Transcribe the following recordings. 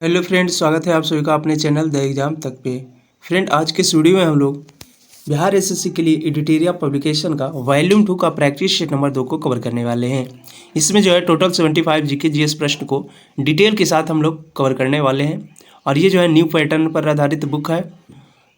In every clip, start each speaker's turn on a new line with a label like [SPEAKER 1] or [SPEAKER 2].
[SPEAKER 1] Hello friend, स्वागत है आप सभी का अपने चैनल द एग्जाम तक पे। फ्रेंड, आज के इस वीडियो में हम लोग बिहार एसएससी के लिए एडिटोरियल पब्लिकेशन का वॉल्यूम 2 का प्रैक्टिस सेट नंबर 2 को कवर करने वाले हैं। इसमें जो है टोटल 75 जीके जीएस प्रश्न को डिटेल के साथ हम लोग कवर करने वाले हैं और ये जो है न्यू पैटर्न पर आधारित बुक है।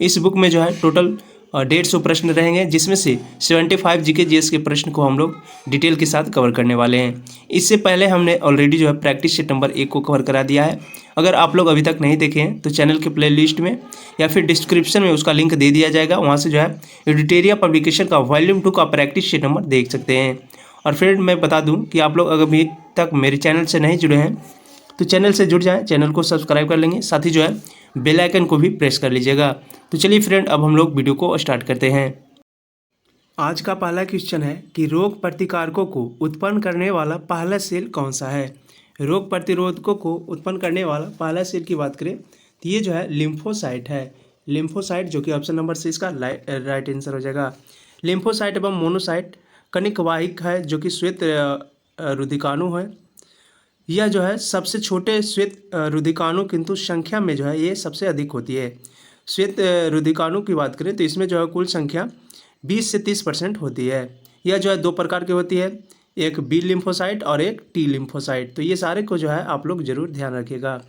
[SPEAKER 1] इस बुक में जो है टोटल 150 प्रश्न रहेंगे, जिसमें से 75 जीके जीएस के प्रश्न को हम लोग डिटेल के साथ कवर करने वाले हैं। इससे पहले हमने ऑलरेडी जो है प्रैक्टिस सेट नंबर 1 को कवर करा दिया है। अगर आप लोग अभी तक नहीं देखे हैं तो चैनल के प्लेलिस्ट में या फिर डिस्क्रिप्शन में उसका लिंक दे दिया जाएगा, वहाँ से जो है एडिटोरियल पब्लिकेशन का वॉल्यूम 2 का प्रैक्टिस सेट नंबर देख सकते हैं। और फ्रेंड, मैं बता दूं कि आप लोग अगर अभी तक मेरे चैनल से नहीं जुड़े हैं तो चैनल से जुड़ जाएं, चैनल को सब्सक्राइब कर लेंगे, साथ ही जो है बेल आइकन को भी प्रेस कर लीजिएगा। तो चलिए फ्रेंड, अब हम लोग वीडियो को स्टार्ट करते हैं। आज का पहला क्वेश्चन है कि रोग प्रतिकारकों को उत्पन्न करने वाला पहला सेल कौन सा है। रोग प्रतिरोधकों को उत्पन्न करने वाला पहला सेल की बात करें तो ये जो है लिम्फोसाइट है। लिम्फोसाइट, जो कि ऑप्शन नंबर 6 इसका राइट आंसर हो जाएगा। लिम्फोसाइट एवं मोनोसाइट कनिकवाहिक है, जो कि श्वेत रुधिकाणु है। यह जो है सबसे छोटे श्वेत रुधिकाणु, किंतु संख्या में जो है ये सबसे अधिक होती है। श्वेत रुधिकाणु की बात करें तो इसमें जो है कुल संख्या 20 से 30% होती है। यह जो है दो प्रकार की होती है, एक बी लिम्फोसाइट और एक टी लिम्फोसाइट। तो ये सारे को जो है आप लोग जरूर ध्यान रखिएगा।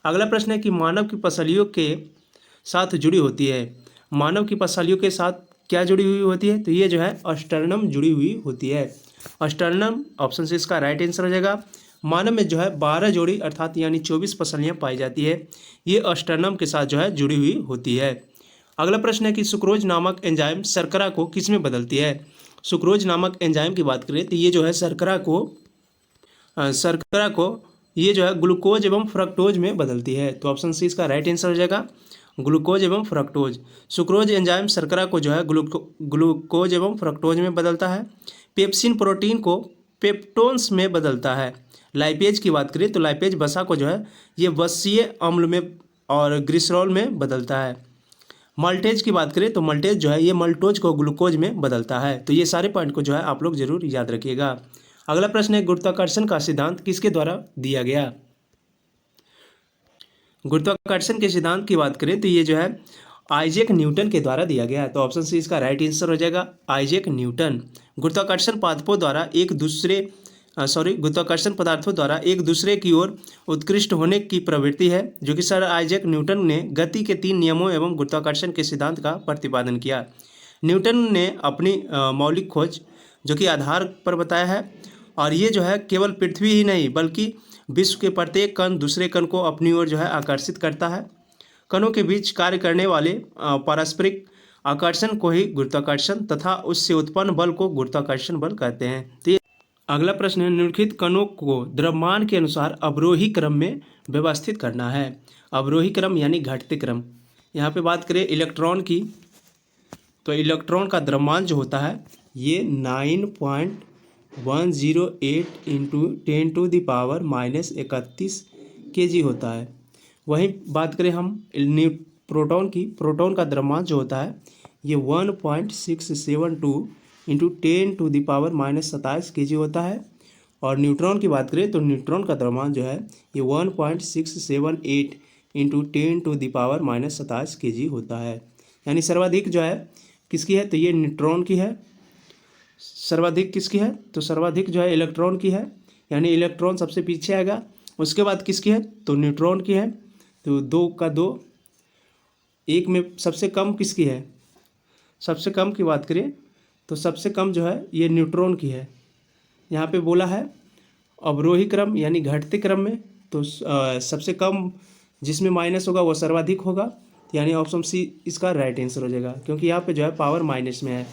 [SPEAKER 1] अगला प्रश्न है कि मानव की पसलियों के साथ जुड़ी होती है। मानव की पसलियों के साथ क्या जुड़ी हुई होती है, तो ये जो है अस्टर्नम जुड़ी हुई होती है। अस्टर्नम ऑप्शन से इसका राइट आंसर हो जाएगा। मानव में जो है 12 जोड़ी अर्थात यानी 24 पसलियाँ पाई जाती है। ये अस्टर्नम के साथ जो है जुड़ी हुई होती है। अगला प्रश्न है कि सुक्रोज नामक एंजाइम शर्करा को किस में बदलती है। सुक्रोज नामक एंजाइम की बात करें तो ये जो है शर्करा को ये जो है ग्लूकोज एवं फ्रक्टोज में बदलती है। तो ऑप्शन सी इसका राइट आंसर हो जाएगा, ग्लूकोज एवं फ्रक्टोज। सुक्रोज एंजाइम शर्करा को जो है ग्लूकोज एवं फ्रक्टोज में बदलता है। पेप्सिन प्रोटीन को पेप्टोन्स में बदलता है। लाइपेज की बात करें तो लाइपेज वसा को जो है ये वसीय अम्ल में और ग्लिसरॉल में बदलता है। मल्टेज की बात करें तो मल्टेज जो है ये मल्टोज को ग्लूकोज में बदलता है। तो ये सारे पॉइंट को जो है आप लोग जरूर याद रखिएगा। अगला प्रश्न है गुरुत्वाकर्षण का सिद्धांत किसके द्वारा दिया गया। गुरुत्वाकर्षण के सिद्धांत की बात करें तो ये जो है आइजैक न्यूटन के द्वारा दिया गया है। तो ऑप्शन सी इसका राइट आंसर हो जाएगा, आइजैक न्यूटन। गुरुत्वाकर्षण पदार्थों द्वारा एक दूसरे की ओर उत्कृष्ट होने की प्रवृत्ति है, जो कि सर आइजैक न्यूटन ने गति के 3 नियमों एवं गुरुत्वाकर्षण के सिद्धांत का प्रतिपादन किया। न्यूटन ने अपनी मौलिक खोज जो कि आधार पर बताया है, और ये जो है केवल पृथ्वी ही नहीं बल्कि विश्व के प्रत्येक कण दूसरे कण को अपनी ओर जो है आकर्षित करता है। कणों के बीच कार्य करने वाले पारस्परिक आकर्षण को ही गुरुत्वाकर्षण तथा उससे उत्पन्न बल को गुरुत्वाकर्षण बल कहते हैं। तो अगला प्रश्न है निम्नलिखित कणों को द्रव्यमान के अनुसार अवरोही क्रम में व्यवस्थित करना है। अवरोही क्रम यानी घटते क्रम। यहाँ पे बात करें इलेक्ट्रॉन की, तो इलेक्ट्रॉन का द्रव्यमान जो होता है ये 9.108 इंटू 10⁻³ kg होता है। वहीं बात करें हम प्रोटॉन की, प्रोटॉन का द्रव्यमान जो होता है ये 1.672 इंटू 10⁻⁻27 kg होता है। और न्यूट्रॉन की बात करें तो न्यूट्रॉन का द्रव्यमान जो है ये 1.678 इंटू 10⁻⁻27 kg होता है। यानी सर्वाधिक जो है किसकी है, तो ये न्यूट्रॉन की है। सर्वाधिक किसकी है, तो सर्वाधिक जो है इलेक्ट्रॉन की है, यानी इलेक्ट्रॉन सबसे पीछे आएगा। उसके बाद किसकी है, तो न्यूट्रॉन की है। तो 2 का 2, एक में सबसे कम किसकी है, सबसे कम की बात करें तो सबसे कम जो है ये न्यूट्रॉन की है। यहाँ पे बोला है अवरोही क्रम यानी घटते क्रम में, तो सबसे कम जिसमें माइनस होगा वो सर्वाधिक होगा, यानी ऑप्शन सी इसका राइट आंसर हो जाएगा, क्योंकि यहाँ पे जो है पावर माइनस में है।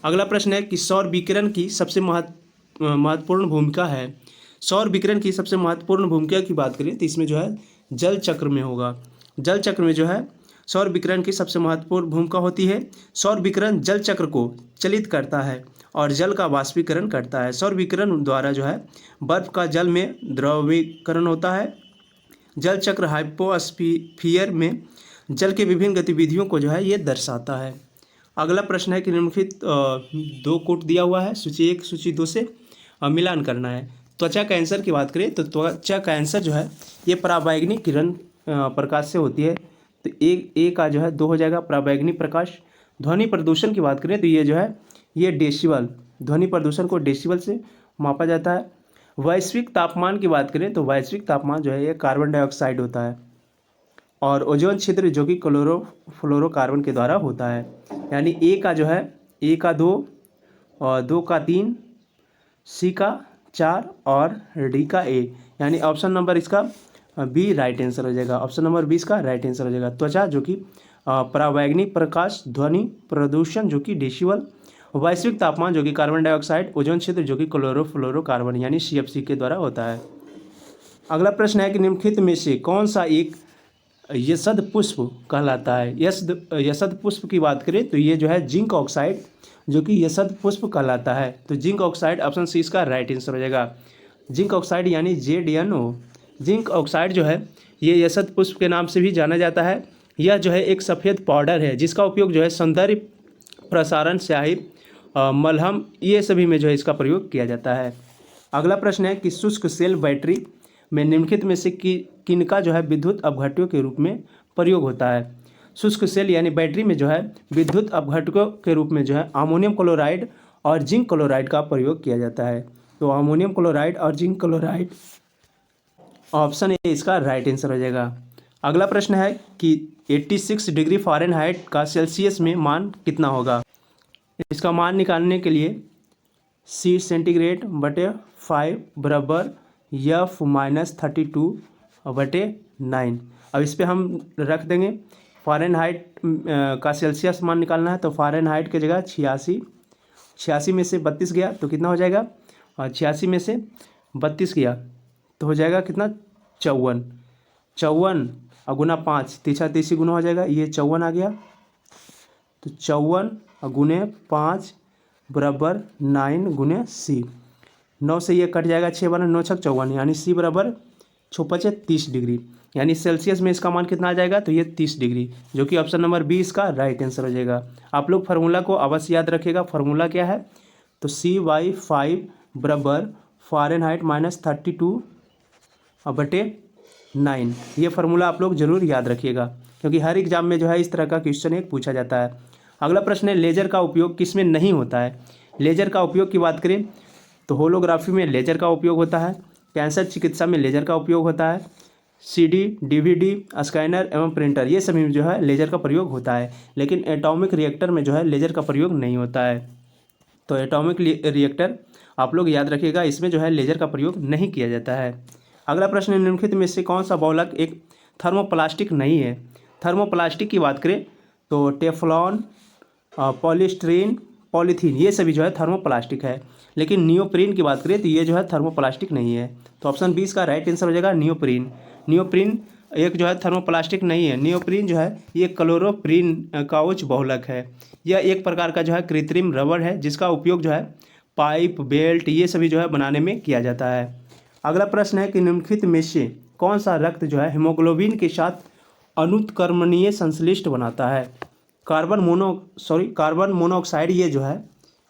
[SPEAKER 1] अगला प्रश्न है कि सौर विकिरण की सबसे महत्वपूर्ण भूमिका है। सौर विकिरण की सबसे महत्वपूर्ण भूमिका की बात करें तो इसमें जो है जल चक्र में होगा। जल चक्र में जो है सौर विकिरण की सबसे महत्वपूर्ण भूमिका होती है। सौर विकिरण जल चक्र को चलित करता है और जल का वाष्पीकरण करता है। सौर विकिरण द्वारा जो है बर्फ का जल में द्रवीकरण होता है। जल चक्र हाइपोस्फीयर में जल के विभिन्न गतिविधियों को जो है ये दर्शाता है। अगला प्रश्न है कि निम्नलिखित 2 कोट दिया हुआ है, सूची 1 सूची 2 से मिलान करना है। त्वचा कैंसर की बात करें तो त्वचा कैंसर जो है ये पराबैंगनी किरण प्रकाश से होती है। तो ए का जो है 2 हो जाएगा पराबैंगनी प्रकाश। ध्वनि प्रदूषण की बात करें तो ये जो है ये डेसिबल, ध्वनि प्रदूषण को डेसिबल से मापा जाता है। वैश्विक तापमान की बात करें तो वैश्विक तापमान जो है ये कार्बन डाइऑक्साइड होता है और ओजोन छिद्र जो कि क्लोरोफ्लोरोकार्बन के द्वारा होता है। यानी ए का जो है ए का 2 और 2 का 3, सी का 4 और डी का ए, यानी ऑप्शन नंबर इसका बी राइट आंसर हो जाएगा। ऑप्शन नंबर 20 का राइट आंसर हो जाएगा। त्वचा जो कि पराबैंगनी प्रकाश, ध्वनि प्रदूषण जो कि डेसिबल, वैश्विक तापमान जो कि कार्बन डाइऑक्साइड, ओजोन छिद्र जो कि क्लोरोफ्लोरोकार्बन यानी सीएफसी के द्वारा होता है। अगला प्रश्न है कि निम्नलिखित में से कौन सा एक यशद पुष्प कहलाता है। यशद पुष्प की बात करें तो ये जो है जिंक ऑक्साइड जो कि यशद पुष्प कहलाता है। तो जिंक ऑक्साइड ऑप्शन सी इसका राइट आंसर हो जाएगा। जिंक ऑक्साइड यानी ZnO। जिंक ऑक्साइड जो है ये यशद पुष्प के नाम से भी जाना जाता है। यह जो है एक सफ़ेद पाउडर है जिसका उपयोग जो है सौंदर्य प्रसारण, स्याही, मलहम ये सभी में जो है इसका प्रयोग किया जाता है। अगला प्रश्न है कि शुष्क सेल बैटरी में निम्नलिखित में से किनका जो है विद्युत अपघट्यों के रूप में प्रयोग होता है। शुष्क सेल यानी बैटरी में जो है विद्युत अपघटकों के रूप में जो है अमोनियम क्लोराइड और जिंक क्लोराइड का प्रयोग किया जाता है। तो अमोनियम क्लोराइड और जिंक क्लोराइड, ऑप्शन ए इसका राइट आंसर हो जाएगा। अगला प्रश्न है कि 86 डिग्री फ़ारेनहाइट का सेल्सियस में मान कितना होगा। इसका मान निकालने के लिए सी सेंटीग्रेड बटे 5 बराबर F-32/9। अब इस पर हम रख देंगे फ़ारेनहाइट का सेल्सियस मान निकालना है। तो फ़ारेनहाइट की जगह 86 में से 32 गया तो कितना हो जाएगा, और 86 में से 32 गया तो हो जाएगा कितना, 54 और गुना 5, 3 गुना हो जाएगा, ये 54 आ गया। तो 54 गुने 5 बराबर 9 गुने सी, 9 से ये कट जाएगा, 6 बना 9 छक 54, यानी सी बराबर 6×5 30 डिग्री। यानी सेल्सियस में इसका मान कितना आ जाएगा, तो ये 30 डिग्री, जो कि ऑप्शन नंबर बी इसका राइट आंसर हो जाएगा। आप लोग फार्मूला को अवश्य याद रखिएगा। फार्मूला क्या है, तो C/5 बराबर फ़ारेनहाइट -32/9। ये फार्मूला आप लोग जरूर याद रखिएगा क्योंकि हर एग्जाम में जो है इस तरह का क्वेश्चन एक पूछा जाता है। अगला प्रश्न है लेजर का उपयोग किस में नहीं होता है। लेजर का उपयोग की बात करें तो होलोग्राफी में लेजर का उपयोग होता है, कैंसर चिकित्सा में लेजर का उपयोग होता है, CD, DVD, स्कैनर एवं प्रिंटर ये सभी में जो है लेजर का प्रयोग होता है। लेकिन एटॉमिक रिएक्टर में जो है लेजर का प्रयोग नहीं होता है। तो एटॉमिक रिएक्टर आप लोग याद रखिएगा, इसमें जो है लेजर का प्रयोग नहीं किया जाता है। अगला प्रश्न है निम्नलिखित में से कौन सा बहुलक एक थर्मोप्लास्टिक नहीं है। थर्मोप्लास्टिक की बात करें तो टेफ्लॉन, पॉलीस्टीरीन, पॉलीथीन ये सभी जो है थर्मोप्लास्टिक है। लेकिन नियोप्रीन की बात करें तो ये जो है थर्मोप्लास्टिक नहीं है। तो ऑप्शन 20 का राइट आंसर हो जाएगा नियोप्रीन। नियोप्रीन एक जो है थर्मोप्लास्टिक नहीं है। नियोप्रीन जो है ये क्लोरोप्रीन का उच्च बहुलक है। यह एक प्रकार का जो है कृत्रिम रबर है जिसका उपयोग जो है पाइप, बेल्ट ये सभी जो है बनाने में किया जाता है। अगला प्रश्न है कि निम्नलिखित में से कौन सा रक्त जो है हीमोग्लोबिन के साथ अनुत्क्रमणीय संश्लिष्ट बनाता है। कार्बन मोनोऑक्साइड, ये जो है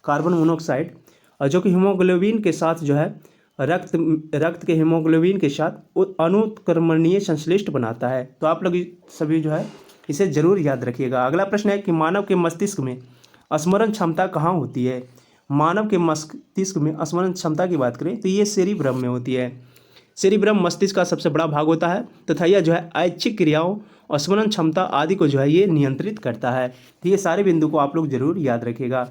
[SPEAKER 1] कार्बन मोनोऑक्साइड जो कि हीमोग्लोबिन के साथ जो है रक्त के हीमोग्लोबिन के साथ अनुत्क्रमणीय संश्लिष्ट बनाता है। तो आप लोग सभी जो है इसे जरूर याद रखिएगा। अगला प्रश्न है कि मानव के मस्तिष्क में स्मरण क्षमता कहाँ होती है। मानव के मस्तिष्क में स्मरण क्षमता की बात करें तो ये सेरिब्रम में होती है। सेरिब्रम मस्तिष्क का सबसे बड़ा भाग होता है तथा यह जो है ऐच्छिक क्रियाओं और स्मरण क्षमता आदि को जो है ये नियंत्रित करता है। तो ये सारे बिंदु को आप लोग जरूर याद रखिएगा।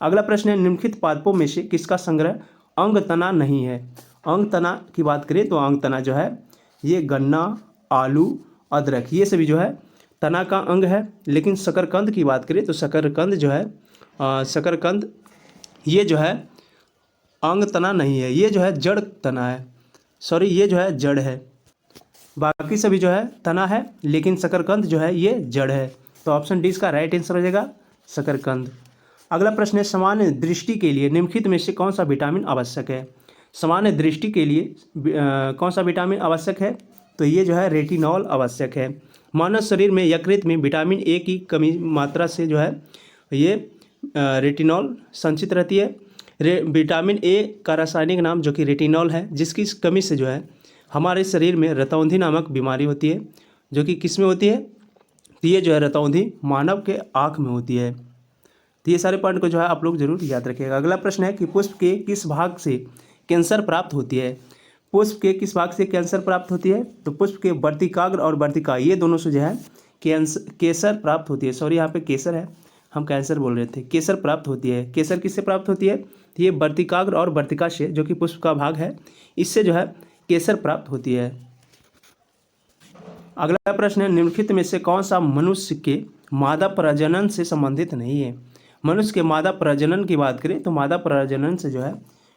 [SPEAKER 1] अगला प्रश्न है निम्नलिखित पादपों में से किसका संग्रह अंग तना नहीं है। अंग तना की बात करें तो अंग तना जो है ये गन्ना, आलू, अदरक ये सभी जो है तना का अंग है। लेकिन शकरकंद की बात करें तो शकरकंद जो है शकरकंद ये जो है अंग तना नहीं है, ये जो है जड़ तना है, ये जो है जड़ है। बाकी सभी जो है तना है लेकिन शकरकंद जो है ये जड़ है। तो ऑप्शन डी इसका राइट आंसर हो जाएगा शकरकंद। अगला प्रश्न है सामान्य दृष्टि के लिए निम्नलिखित में से कौन सा विटामिन आवश्यक है। सामान्य दृष्टि के लिए कौन सा विटामिन आवश्यक है, तो ये जो है रेटिनॉल आवश्यक है। मानव शरीर में यकृत में विटामिन ए की कमी मात्रा से जो है ये रेटिनॉल संचित रहती है। विटामिन ए का रासायनिक नाम जो कि रेटिनॉल है, जिसकी कमी से जो है हमारे शरीर में रतौंधी नामक बीमारी होती है, जो कि किस में होती है, तो ये जो है रतौंधी मानव के आँख में होती है। तो ये सारे पॉइंट को जो है आप लोग जरूर याद रखिएगा। अगला प्रश्न है कि पुष्प के किस भाग से कैंसर प्राप्त होती है। पुष्प के किस भाग से कैंसर प्राप्त होती है, तो पुष्प के वर्तिकाग्र और वर्तिका ये दोनों से जो है केसर प्राप्त होती है। सॉरी, यहाँ पे केसर है, हम कैंसर बोल रहे थे। केसर प्राप्त होती है। केसर किससे प्राप्त होती है, तो ये वर्तिकाग्र और वर्तिका से, जो कि पुष्प का भाग है, इससे जो है केसर प्राप्त होती है। अगला प्रश्न है, निम्नलिखित में से कौन सा मनुष्य के मादा प्रजनन से संबंधित नहीं है। मनुष्य के मादा प्रजनन की बात करें तो मादा प्रजनन से जो है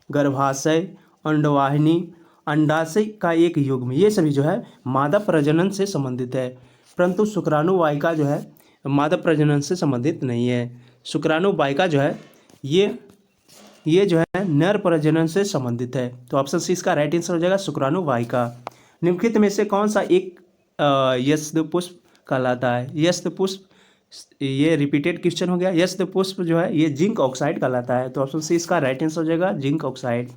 [SPEAKER 1] गर्भाशय, अंडवाहिनी, अंडाशय का एक युग्म, ये सभी जो है मादा प्रजनन से संबंधित है, परंतु शुक्राणु वाहिका जो है मादा प्रजनन से संबंधित नहीं है। शुक्राणु वाहिका जो है ये जो है नर प्रजनन से संबंधित है। तो ऑप्शन सी इसका राइट आंसर हो जाएगा, शुक्राणु वाहिका। निम्नलिखित में से कौन सा एक यस्द पुष्प कहलाता है। यस्द पुष्प, ये रिपीटेड क्वेश्चन हो गया। यस्द पुष्प जो है ये जिंक ऑक्साइड कहलाता है। तो ऑप्शन सी इसका राइट आंसर हो जाएगा, जिंक ऑक्साइड।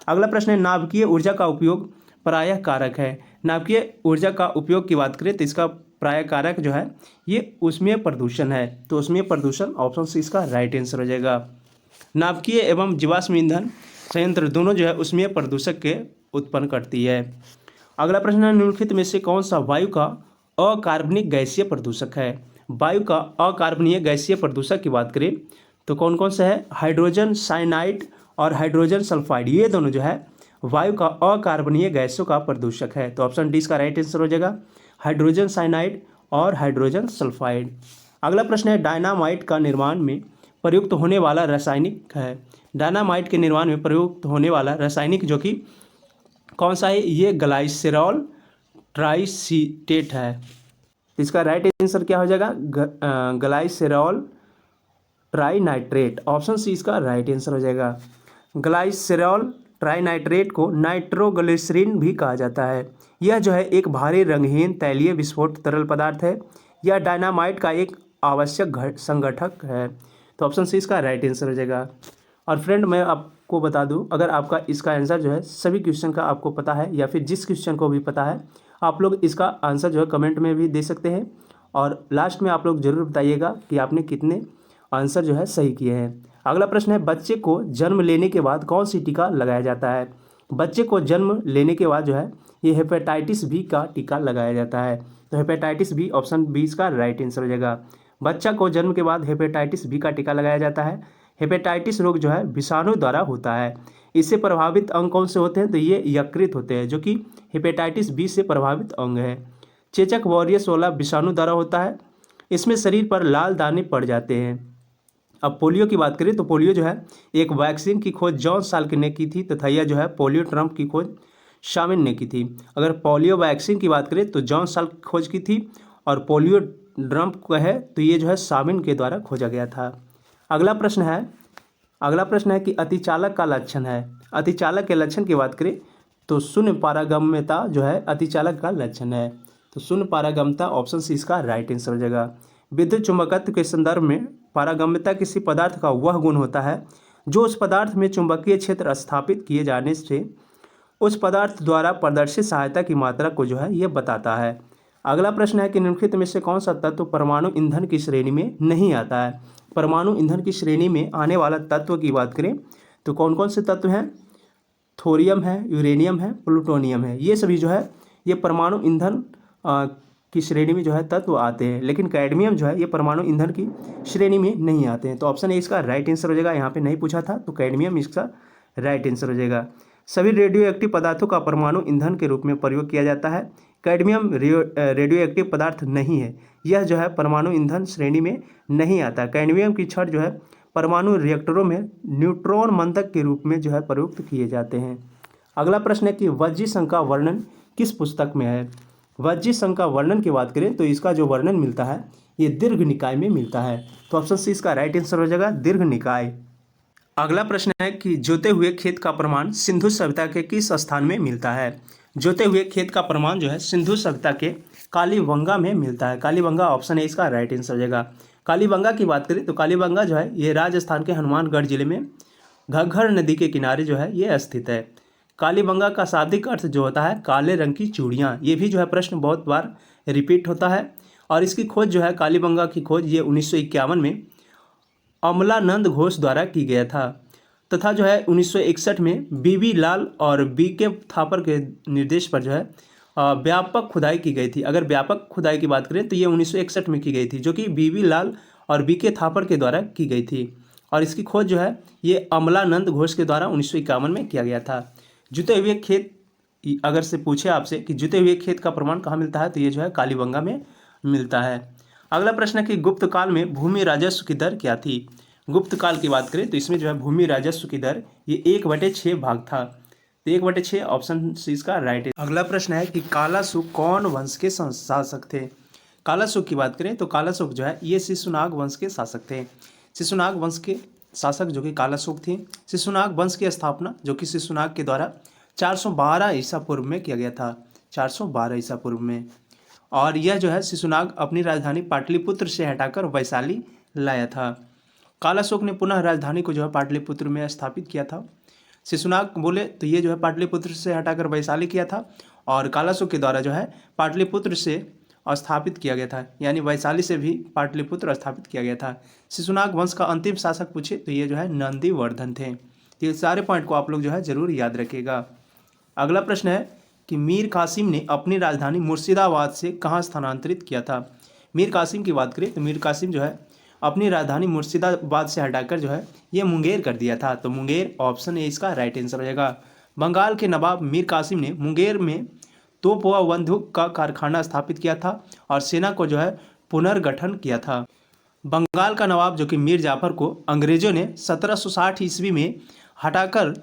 [SPEAKER 1] अगला प्रश्न है, नाभिकीय ऊर्जा का उपयोग प्रायः कारक है। नाभिकीय ऊर्जा का उपयोग की बात करें तो इसका प्रायः कारक जो है ये ऊष्मीय प्रदूषण है। तो ऊष्मीय प्रदूषण, ऑप्शन सी इसका राइट आंसर हो जाएगा। नाभिकीय एवं जीवाश्म ईंधन संयंत्र दोनों जो है ऊष्मीय प्रदूषक के उत्पन्न करती है। अगला प्रश्न है, निम्नलिखित में से कौन सा वायु का अकार्बनिक गैसीय प्रदूषक है। वायु का अकार्बनीय गैसीय प्रदूषक की बात करें तो कौन कौन सा है, हाइड्रोजन साइनाइड और हाइड्रोजन सल्फाइड, ये दोनों जो है वायु का अकार्बनीय गैसों का प्रदूषक है। तो ऑप्शन डी इसका राइट आंसर हो जाएगा, हाइड्रोजन साइनाइड और हाइड्रोजन सल्फाइड। अगला प्रश्न है, डायनामाइट का निर्माण में प्रयुक्त होने वाला रासायनिक है। डायनामाइट के निर्माण में प्रयुक्त होने वाला रासायनिक जो कि कौन सा है, ये ग्लाइसेरॉल ट्राइसीटेट है। इसका राइट आंसर क्या हो जाएगा, ग्लाइसेरॉल ट्राइनाइट्रेट। ऑप्शन सी इसका राइट आंसर हो जाएगा। ग्लाइसेरॉल ट्राइनाइट्रेट को नाइट्रोग्लिसरीन भी कहा जाता है। यह जो है एक भारी रंगहीन तैलीय विस्फोट तरल पदार्थ है। यह डायनामाइट का एक आवश्यक संगठक है। तो ऑप्शन सी इसका राइट आंसर हो जाएगा। और फ्रेंड, मैं आपको बता दूं, अगर आपका इसका आंसर जो है सभी क्वेश्चन का आपको पता है या फिर जिस क्वेश्चन को भी पता है, आप लोग इसका आंसर जो है कमेंट में भी दे सकते हैं। और लास्ट में आप लोग जरूर बताइएगा कि आपने कितने आंसर जो है सही किए हैं। अगला प्रश्न है, बच्चे को जन्म लेने के बाद कौन सी टीका लगाया जाता है। बच्चे को जन्म लेने के बाद जो है ये हेपेटाइटिस बी का टीका लगाया जाता है। तो हेपेटाइटिस बी, ऑप्शन बी इसका राइट आंसर हो जाएगा। बच्चा को जन्म के बाद हेपेटाइटिस बी का टीका लगाया जाता है। हेपेटाइटिस रोग जो है विषाणु द्वारा होता है। इससे प्रभावित अंग कौन से होते हैं, तो ये यकृत होते हैं, जो कि हेपेटाइटिस बी से प्रभावित अंग है। चेचक वॉरियस वाला विषाणु द्वारा होता है। इसमें शरीर पर लाल दाने पड़ जाते हैं। अब पोलियो की बात करें तो पोलियो जो है एक वैक्सीन की खोज जॉन साल्क ने की थी, तथा यह जो है पोलियो ट्रम्प की खोज शामिल ने की थी। अगर पोलियो वैक्सीन की बात करें तो जॉन साल्क खोज की थी, और पोलियो ड्रम्प को है तो ये जो है सामिन के द्वारा खोजा गया था। अगला प्रश्न है कि अतिचालक का लक्षण है। अतिचालक के लक्षण की बात करें तो शून्य पारगम्यता जो है अतिचालक का लक्षण है। तो शून्य पारगम्यता, ऑप्शन सी इसका राइट आंसर हो जाएगा। विद्युत चुंबकत्व के संदर्भ में पारगम्यता किसी पदार्थ का वह गुण होता है जो उस पदार्थ में चुंबकीय क्षेत्र स्थापित किए जाने से उस पदार्थ द्वारा प्रदर्शित सहायता की मात्रा को जो है ये बताता है। अगला प्रश्न है कि निम्नलिखित में से कौन सा तत्व परमाणु ईंधन की श्रेणी में नहीं आता है। परमाणु ईंधन की श्रेणी में आने वाला तत्व की बात करें तो कौन कौन से तत्व हैं, थोरियम है, यूरेनियम है, प्लूटोनियम है, ये सभी जो है ये परमाणु ईंधन की श्रेणी में जो है तत्व आते हैं। लेकिन कैडमियम जो है ये परमाणु ईंधन की श्रेणी में नहीं आते हैं। तो ऑप्शन ए इसका राइट आंसर हो जाएगा। यहाँ पे नहीं पूछा था तो कैडमियम इसका राइट आंसर हो जाएगा। सभी रेडियो एक्टिव पदार्थों का परमाणु ईंधन के रूप में प्रयोग किया जाता है। कैडमियम रेडियो एक्टिव पदार्थ नहीं है, यह जो है परमाणु ईंधन श्रेणी में नहीं आता। कैडमियम की छड़ जो है परमाणु रिएक्टरों में न्यूट्रॉन मंदक के रूप में जो है प्रयुक्त किए जाते हैं। अगला प्रश्न है कि वज्जी संघ का वर्णन किस पुस्तक में है। वज्जी संघ का वर्णन की बात करें तो इसका जो वर्णन मिलता है ये दीर्घ निकाय में मिलता है। तो ऑप्शन सी इसका राइट आंसर हो जाएगा, दीर्घ निकाय। अगला प्रश्न है कि जोते हुए खेत का प्रमाण सिंधु सभ्यता के किस स्थान में मिलता है। जोते हुए खेत का प्रमाण जो है सिंधु सभ्यता के कालीबंगा में मिलता है। कालीबंगा, ऑप्शन है इसका राइट आंसर हो जाएगा। कालीबंगा की बात करें तो कालीबंगा जो है ये राजस्थान के हनुमानगढ़ जिले में घग्गर नदी के किनारे जो है ये स्थित है। कालीबंगा का शाब्दिक अर्थ जो होता है काले रंग की चूड़ियाँ। ये भी जो है प्रश्न बहुत बार रिपीट होता है। और इसकी खोज जो है कालीबंगा की खोज ये 1951 में अमलानंद घोष द्वारा की गया था तथा जो है 1961 में बीबी लाल और बीके थापर के निर्देश पर जो है व्यापक खुदाई की गई थी। अगर व्यापक खुदाई की बात करें तो ये 1961 में की गई थी, जो कि बीबी लाल और बीके थापर के द्वारा की गई थी। और इसकी खोज जो है ये अमलानंद घोष के द्वारा 1951 में किया गया था। जुते हुए खेत, अगर से पूछे आपसे कि जुते हुए खेत का प्रमाण कहाँ मिलता है, तो ये जो है कालीबंगा में मिलता है। अगला प्रश्न है कि गुप्त काल में भूमि राजस्व की दर क्या थी। गुप्त काल की बात करें तो इसमें जो है भूमि राजस्व की दर ये 1/6 भाग था। तो 1/6 ऑप्शन सी इसका राइट है। अगला प्रश्न है कि कालासुक कौन वंश के शासक थे। कालासुक की बात करें तो कालासुक जो है ये शिशुनाग वंश के शासक थे। शिशुनाग वंश के शासक जो कि कालासुक थे। शिशुनाग वंश की स्थापना जो कि शिशुनाग के द्वारा 412 ईसा पूर्व में किया गया था, 412 ईसा पूर्व में। और यह जो है शिशुनाग अपनी राजधानी पाटलिपुत्र से हटाकर वैशाली लाया था। कालाशोक ने पुनः राजधानी को जो है पाटलिपुत्र में स्थापित किया था। शिशुनाग बोले तो ये जो है पाटलिपुत्र से हटाकर वैशाली किया था और कालाशोक के द्वारा जो है पाटलिपुत्र से स्थापित किया गया था, यानी वैशाली से भी पाटलिपुत्र स्थापित किया गया था। शिशुनाग वंश का अंतिम शासक पूछे तो ये जो है नंदीवर्धन थे। ये सारे पॉइंट को आप लोग जो है जरूर याद रखिएगा। अगला प्रश्न है कि मीर कासिम ने अपनी राजधानी मुर्शिदाबाद से कहाँ स्थानांतरित किया था। मीर कासिम की बात करें तो मीर कासिम जो है अपनी राजधानी मुर्शिदाबाद से हटाकर जो है ये मुंगेर कर दिया था। तो मुंगेर ऑप्शन ए इसका राइट आंसर हो जाएगा। बंगाल के नवाब मीर कासिम ने मुंगेर में तोप व बंदूक का कारखाना स्थापित किया था और सेना को जो है पुनर्गठन किया था। बंगाल का नवाब जो कि मीर जाफर को अंग्रेजों ने 1760 ईस्वी में हटाकर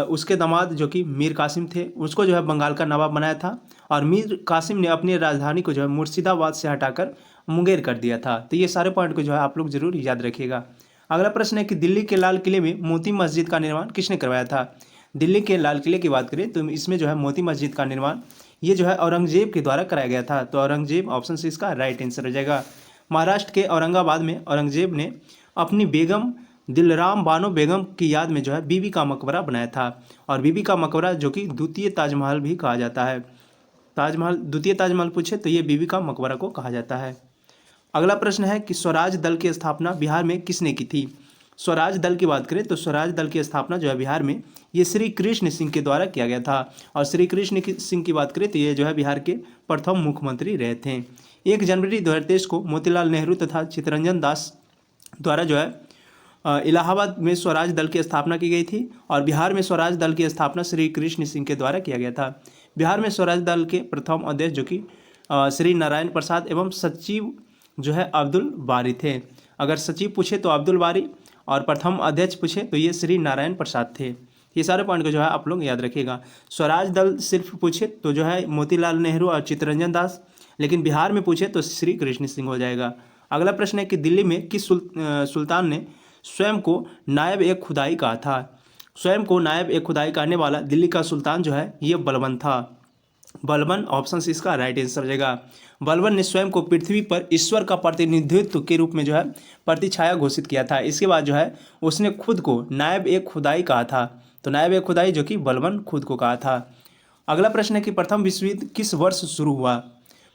[SPEAKER 1] उसके दामाद जो कि मीर कासिम थे उसको जो है बंगाल का नवाब बनाया था और मीर कासिम ने अपनी राजधानी को जो है मुर्शिदाबाद से हटाकर मुंगेर कर दिया था। तो ये सारे पॉइंट को जो है आप लोग जरूर याद रखिएगा। अगला प्रश्न है कि दिल्ली के लाल किले में मोती मस्जिद का निर्माण किसने करवाया था। दिल्ली के लाल किले की बात करें तो इसमें जो है मोती मस्जिद का निर्माण ये जो है औरंगजेब के द्वारा कराया गया था। तो औरंगजेब ऑप्शन से इसका राइट आंसर हो जाएगा। महाराष्ट्र के औरंगाबाद में औरंगजेब ने अपनी बेगम दिलराम बानो बेगम की याद में जो है बीबी का मकबरा बनाया था और बीबी का मकबरा जो कि द्वितीय ताजमहल भी कहा जाता है। ताजमहल, द्वितीय ताजमहल पूछे तो ये बीबी का मकबरा को कहा जाता है। अगला प्रश्न है कि स्वराज दल की स्थापना बिहार में किसने की थी। स्वराज दल की बात करें तो स्वराज दल की स्थापना जो है बिहार में ये श्री कृष्ण सिंह के द्वारा किया गया था और श्री कृष्ण सिंह की बात करें तो ये जो है बिहार के प्रथम मुख्यमंत्री रहे थे। 1 जनवरी 2023 को मोतीलाल नेहरू तथा चित्तरंजन दास द्वारा जो है इलाहाबाद में स्वराज दल की स्थापना की गई थी और बिहार में स्वराज दल की स्थापना श्री कृष्ण सिंह के द्वारा किया गया था। बिहार में स्वराज दल के प्रथम अध्यक्ष जो कि श्री नारायण प्रसाद एवं सचिव जो है अब्दुल बारी थे। अगर सचिव पूछे तो अब्दुल बारी और प्रथम अध्यक्ष पूछे तो ये श्री नारायण प्रसाद थे। ये सारे पॉइंट को जो है आप लोग याद रखिएगा। स्वराज दल सिर्फ पूछे तो जो है मोतीलाल नेहरू और चित्तरंजन दास, लेकिन बिहार में पूछे तो श्री कृष्ण सिंह हो जाएगा। अगला प्रश्न है कि दिल्ली में किस सुल्तान ने स्वयं को नायब ए खुदाई कहा था। स्वयं को नायब ए खुदाई कहने वाला दिल्ली का सुल्तान जो है ये बलबन था। बलबन ऑप्शन से इसका राइट आंसर हो जाएगा। बलबन ने स्वयं को पृथ्वी पर ईश्वर का प्रतिनिधित्व के रूप में जो है प्रतिछाया घोषित किया था। इसके बाद जो है उसने खुद को नायब ए खुदाई कहा था। तो नायब ए खुदाई जो कि बलबन खुद को कहा था। अगला प्रश्न है कि प्रथम विश्व युद्ध किस वर्ष शुरू हुआ।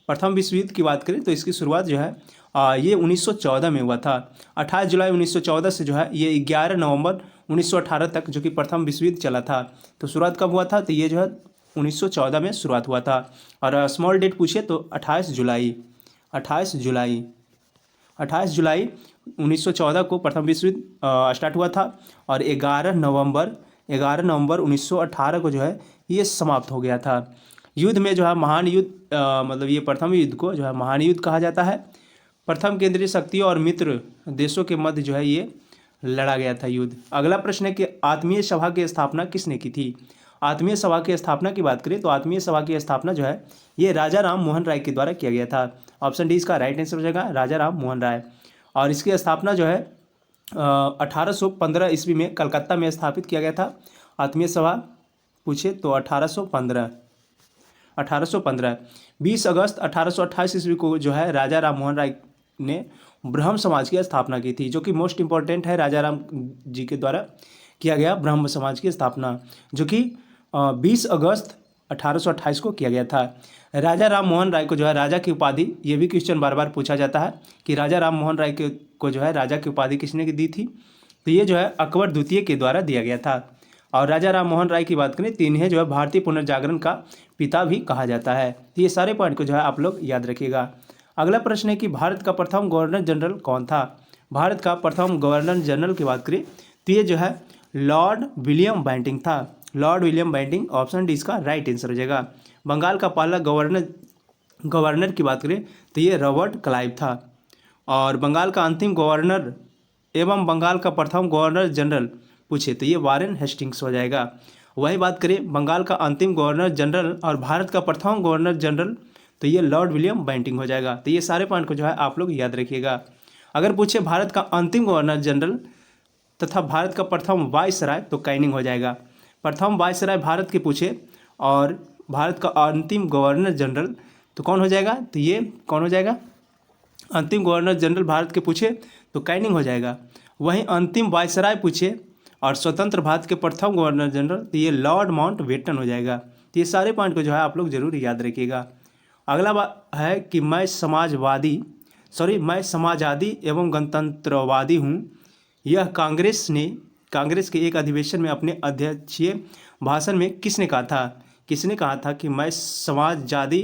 [SPEAKER 1] प्रथम विश्व युद्ध की बात करें तो इसकी शुरुआत जो है ये 1914 में हुआ था। 28 जुलाई 1914 से जो है ये 11 नवंबर 1918 तक जो कि प्रथम विश्व युद्ध चला था। तो शुरुआत कब हुआ था, तो ये जो है 1914 में शुरुआत हुआ था। और स्मॉल डेट पूछे तो 28 जुलाई 1914 को प्रथम विश्व युद्ध स्टार्ट हुआ था और 11 नवंबर 1918 को जो है ये समाप्त हो गया था। युद्ध में जो है महान युद्ध मतलब ये प्रथम युद्ध को जो है महान युद्ध कहा जाता है। प्रथम केंद्रीय शक्तियों और मित्र देशों के मध्य जो है ये लड़ा गया था युद्ध। अगला प्रश्न है कि आत्मीय सभा की स्थापना किसने की थी। आत्मीय सभा की स्थापना की बात करें तो आत्मीय सभा की स्थापना जो है ये राजा राम मोहन राय के द्वारा किया गया था। ऑप्शन डी इसका राइट आंसर हो जाएगा, राजा राम मोहन राय। और इसकी स्थापना जो है 1815 ईस्वी में कलकत्ता में स्थापित किया गया था। आत्मीय सभा पूछे तो 1815 20 अगस्त 1828 ईस्वी को जो है राजा राम मोहन राय ने ब्रह्म समाज की स्थापना की थी, जो कि मोस्ट इंपॉर्टेंट है, राजा राम जी के द्वारा किया गया ब्रह्म समाज की स्थापना, जो कि 20 अगस्त 1828 को किया गया था। राजा राम मोहन राय को जो है राजा की उपाधि, ये भी क्वेश्चन बार बार पूछा जाता है कि राजा राम मोहन राय को जो है राजा की उपाधि किसने दी थी, तो ये जो है अकबर द्वितीय के द्वारा दिया गया था। और राजा राम मोहन राय की बात करें तो इन्हें जो है भारतीय पुनर्जागरण का पिता भी कहा जाता है। तो ये सारे पॉइंट को जो है आप लोग याद रखिएगा। अगला प्रश्न है कि भारत का प्रथम गवर्नर जनरल कौन था। भारत का प्रथम गवर्नर जनरल की बात करें तो ये जो है लॉर्ड विलियम बेंटिंक था। Lord William Bentinck, option D इसका राइट आंसर हो जाएगा। बंगाल का पहला गवर्नर की बात करें तो ये रॉबर्ट क्लाइव था। और बंगाल का अंतिम गवर्नर एवं बंगाल का प्रथम गवर्नर जनरल पूछे तो ये वारेन हेस्टिंग्स हो जाएगा। वही बात करें बंगाल का अंतिम गवर्नर जनरल और भारत का प्रथम गवर्नर जनरल तो ये लॉर्ड विलियम बेंटिंक हो जाएगा। तो ये सारे पॉइंट को जो है आप लोग याद रखिएगा। अगर पूछे भारत का अंतिम गवर्नर जनरल तथा भारत का प्रथम वायसराय तो कैनिंग हो जाएगा। प्रथम वायसराय भारत के पूछे और भारत का अंतिम गवर्नर जनरल तो कौन हो जाएगा, तो ये कौन हो जाएगा, अंतिम गवर्नर जनरल भारत के पूछे तो कैनिंग हो जाएगा। वहीं अंतिम वायसराय पूछे और स्वतंत्र भारत के प्रथम गवर्नर जनरल तो ये लॉर्ड माउंटबेटन हो जाएगा। तो ये सारे पॉइंट को जो है आप लोग जरूर याद रखिएगा। अगला बात है कि मैं समाजवादी एवं गणतंत्रवादी हूँ। यह कांग्रेस के एक अधिवेशन में अपने अध्यक्षीय भाषण में किसने कहा था कि मैं समाजवादी